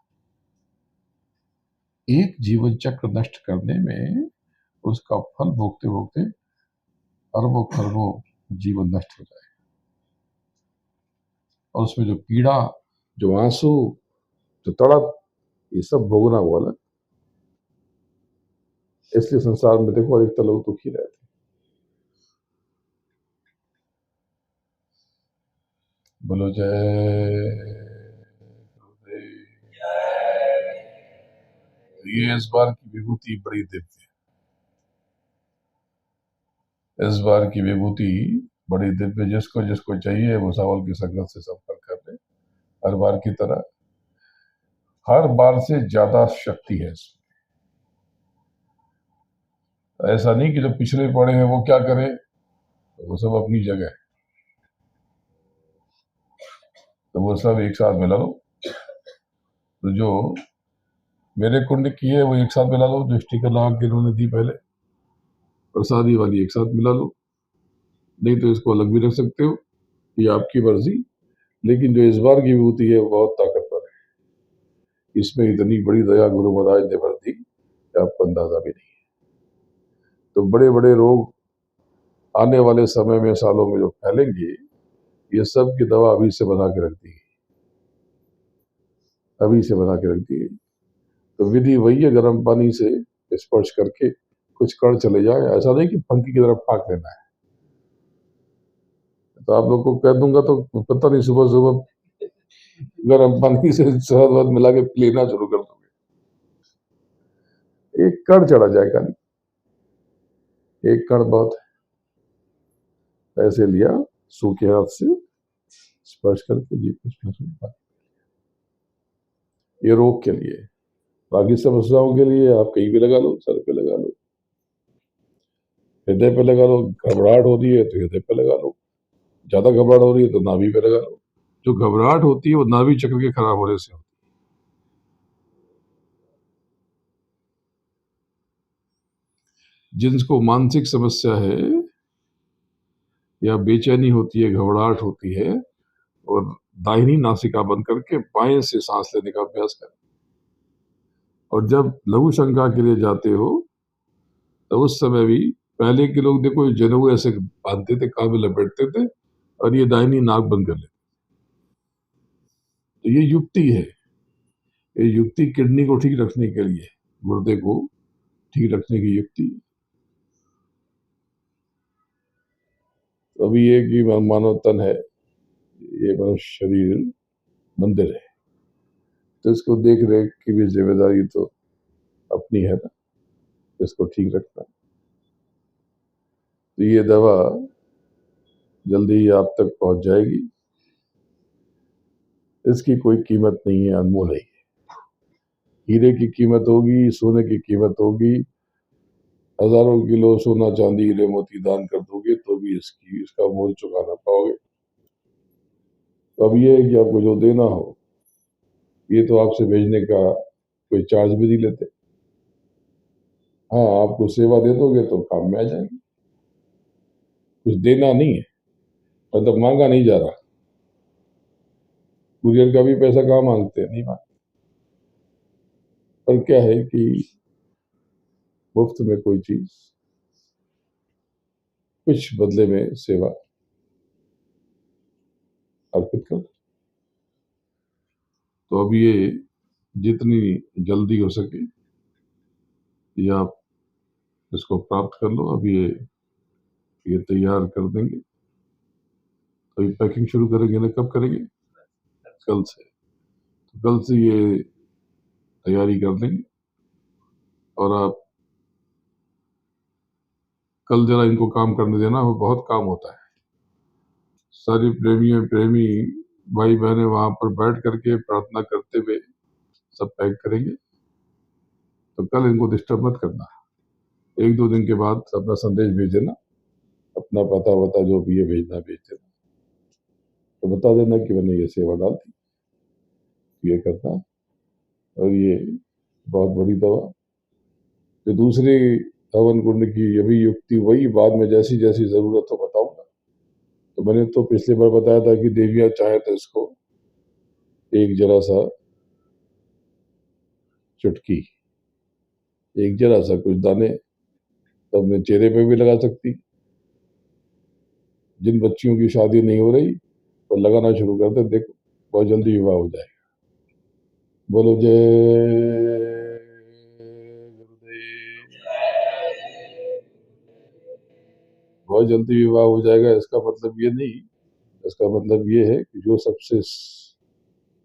एक जीवन चक्र नष्ट करने में उसका फल भोगते भोगते अरबों खरबों जीवन नष्ट हो जाए, और उसमें जो पीड़ा, जो आंसू, जो तड़प, ये सब भोगना हुआ ना। इसलिए संसार में देखो अधिकतर लोग दुखी रहते। बोलो जय गुरुदेव। ये इस बार की विभूति बड़ी दिव्य है। इस बार की विभूति बड़ी दिव्य, जिसको जिसको चाहिए वो सावल की संगत से संपर्क कर ले। हर बार की तरह, हर बार से ज्यादा शक्ति है इसमें। ऐसा नहीं कि जो पिछले पड़े हैं वो क्या करें, तो वो सब अपनी जगह है, तो वो सब एक साथ मिला लो। तो जो मेरे कुंड की है वो एक साथ मिला लो, जो स्टिकर लगा के इन्होंने दी पहले, प्रसादी वाली एक साथ मिला लो। नहीं तो इसको अलग भी रख सकते हो, ये आपकी मर्जी। लेकिन जो इस बार की विभूति है वो बहुत ताकतवर है। इसमें इतनी बड़ी दया गुरु महाराज ने भर दी कि आपको अंदाजा भी नहीं। तो बड़े बड़े रोग आने वाले समय में, सालों में जो फैलेंगे, ये सब की दवा अभी से बना के रख दी, अभी से बना के रख दी। तो विधि वही है, गर्म पानी से स्पर्श करके कुछ कण चले जाए। ऐसा नहीं कि फंकी की तरफ फाक लेना है। तो आप लोग को कह दूंगा तो पता नहीं सुबह सुबह गर्म पानी से शहद वहद मिला के लेना शुरू कर दोगे। एक कण चढ़ा जाएगा नहीं, एक कण बहुत है। ऐसे लिया, सूखे हाथ से स्पर्श करके जी कुछ, ये रोग के लिए। बाकी समस्याओं के लिए आप कहीं भी लगा लो, सर पे लगा लो, हृदय पे लगा लो। घबराहट हो रही है तो हृदय पे लगा लो, ज्यादा घबराहट हो रही है तो नाभि पे लगा लो। जो घबराहट होती है वो नाभि चक्र के खराब होने से होती है। जिनको मानसिक समस्या है या बेचैनी होती है, घबराहट होती है, और दाहिनी नासिका बंद करके बाएं से सांस लेने का अभ्यास करें। और जब लघु शंका के लिए जाते हो तो उस समय भी पहले के लोग देखो जनेऊ ऐसे बांधते थे, कान में लपेटते थे और ये दाहिनी नाक बंद कर लेते। तो ये युक्ति है, ये युक्ति किडनी को ठीक रखने के लिए, गुर्दे को ठीक रखने की युक्ति। तो अभी ये कि मानव तन है, ये मनुष्य शरीर मंदिर है, तो इसको देख रेख की भी जिम्मेदारी तो अपनी है ना, इसको ठीक रखना। तो ये दवा जल्दी ही आप तक पहुंच जाएगी, इसकी कोई कीमत नहीं है, अनमोल है। हीरे की कीमत होगी, सोने की कीमत होगी, हजारों किलो सोना चांदी हीरे मोती दान कर दोगे तो भी इसका मोल चुका ना पाओगे। तो अब ये है कि आपको जो देना हो, ये तो आपसे भेजने का कोई चार्ज भी नहीं लेते। हाँ, आपको सेवा दे दोगे तो काम में आ जाएगी, कुछ देना नहीं है, मतलब मांगा नहीं जा रहा। कुरियर का भी पैसा कहाँ मांगते हैं, नहीं मांगते। पर क्या है कि मुफ्त में कोई चीज, कुछ बदले में सेवा अर्पित कर। तो अब ये जितनी जल्दी हो सके ये आप इसको प्राप्त कर लो। अब ये तैयार कर देंगे, तो ये पैकिंग शुरू करेंगे ना, कब करेंगे? कल से। तो कल से ये तैयारी कर देंगे और आप कल जरा इनको काम करने देना, वो बहुत काम होता है। सारी प्रेमी भाई बहने वहां पर बैठ करके प्रार्थना करते हुए सब पैक करेंगे, तो कल इनको डिस्टर्ब मत करना। 1-2 दिन के बाद अपना संदेश भेज देना, अपना पता वता जो भी है भेजना भेज देना, तो बता देना कि मैंने ये सेवा डाल दी, ये करना। और ये बहुत बड़ी दवा। जो दूसरी हवन कुंड की ये भी युक्ति वही, बाद में जैसी जैसी जरूरत हो बताऊंगा। तो मैंने तो पिछली बार बताया था कि देवियां चाहे तो इसको एक जरा सा चुटकी, एक जरा सा कुछ दाने तो अपने चेहरे पे भी लगा सकती। जिन बच्चियों की शादी नहीं हो रही वो लगाना शुरू कर दे, देखो बहुत जल्दी विवाह हो जाएगा। बोलो जय गुरुदेव। बहुत जल्दी विवाह हो जाएगा, इसका मतलब ये नहीं, इसका मतलब ये है कि जो सबसे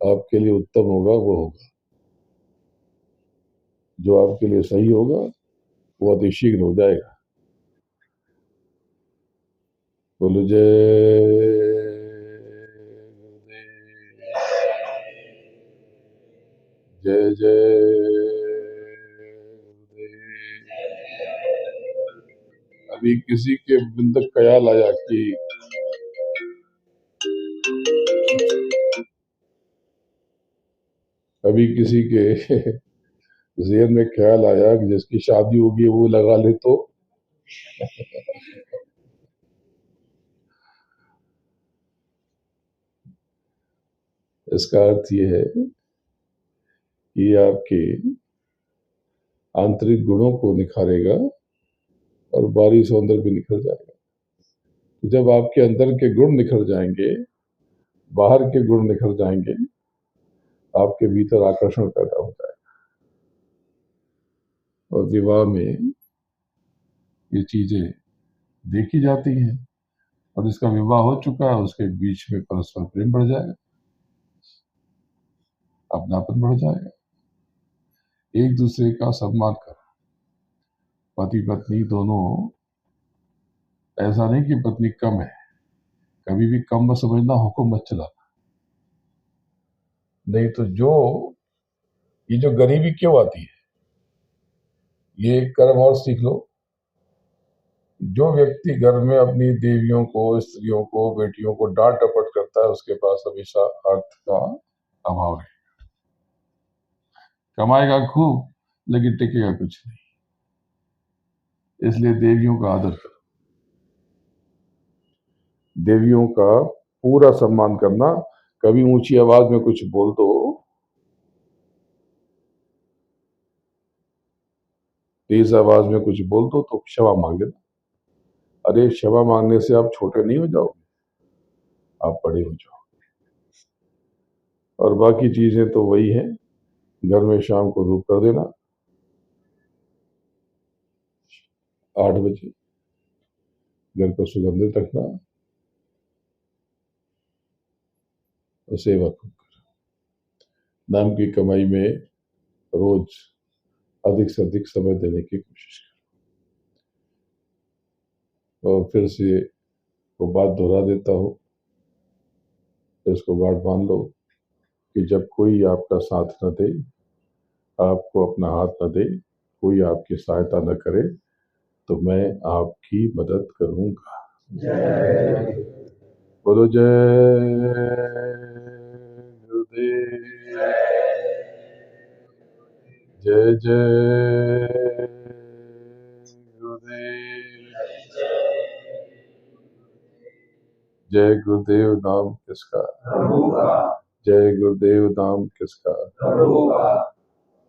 आपके लिए उत्तम होगा वो होगा, जो आपके लिए सही होगा वो अतिशीघ्र हो जाएगा। बोलो जय गुरुदेव, जय जय गुरुदेव। अभी किसी के मन तक ख्याल आया कि अभी किसी के ज़हन में ख्याल आया कि जिसकी शादी होगी वो लगा ले तो इसका अर्थ ये है कि आपके आंतरिक गुणों को निखारेगा और बाहरी सौंदर्य भी निखर जाएगा। जब आपके अंदर के गुण निखर जाएंगे, बाहर के गुण निखर जाएंगे, आपके भीतर आकर्षण पैदा हो जाएगा। और विवाह में ये चीजें देखी जाती हैं, और जिसका विवाह हो चुका है उसके बीच में परस्पर प्रेम बढ़ जाएगा, अपनापन बढ़ जाएगा, एक दूसरे का सम्मान कर। पति पत्नी दोनों, ऐसा नहीं कि पत्नी कम है, कभी भी कम मत समझना, हुक्म मत चलाना। नहीं तो ये जो गरीबी क्यों आती है, ये एक कर्म और सीख लो। जो व्यक्ति घर में अपनी देवियों को, स्त्रियों को, बेटियों को डांट डपट करता है, उसके पास हमेशा अर्थ का अभाव है। कमाएगा खूब लेकिन टिकेगा कुछ नहीं। इसलिए देवियों का आदर करो, देवियों का पूरा सम्मान करना। कभी ऊंची आवाज में कुछ बोल दो तेज आवाज में कुछ बोल दो तो क्षमा मांग लेना। अरे क्षमा मांगने से आप छोटे नहीं हो जाओगे, आप बड़े हो जाओ। और बाकी चीजें तो वही हैं। घर में शाम को धूप कर देना 8 बजे, घर को सुगंधित रखना और सेवा खूब करना। नाम की कमाई में रोज अधिक से अधिक समय देने की कोशिश करो। और फिर से वो बात दोहरा देता हूँ, तो इसको गांठ बांध लो कि जब कोई आपका साथ न दे, आपको अपना हाथ न दे, कोई आपकी सहायता न करे, तो मैं आपकी मदद करूंगा। बोलो जय गुरुदेव, जय जय गुरुदेव। जय गुरुदेव नाम किसका, जय गुरुदेव नाम किसका।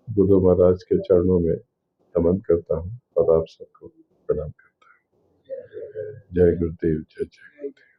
गुरु महाराज के चरणों में नमन करता हूँ और आप सबको प्रणाम करता हूँ। जय गुरुदेव, जय जय गुरुदेव।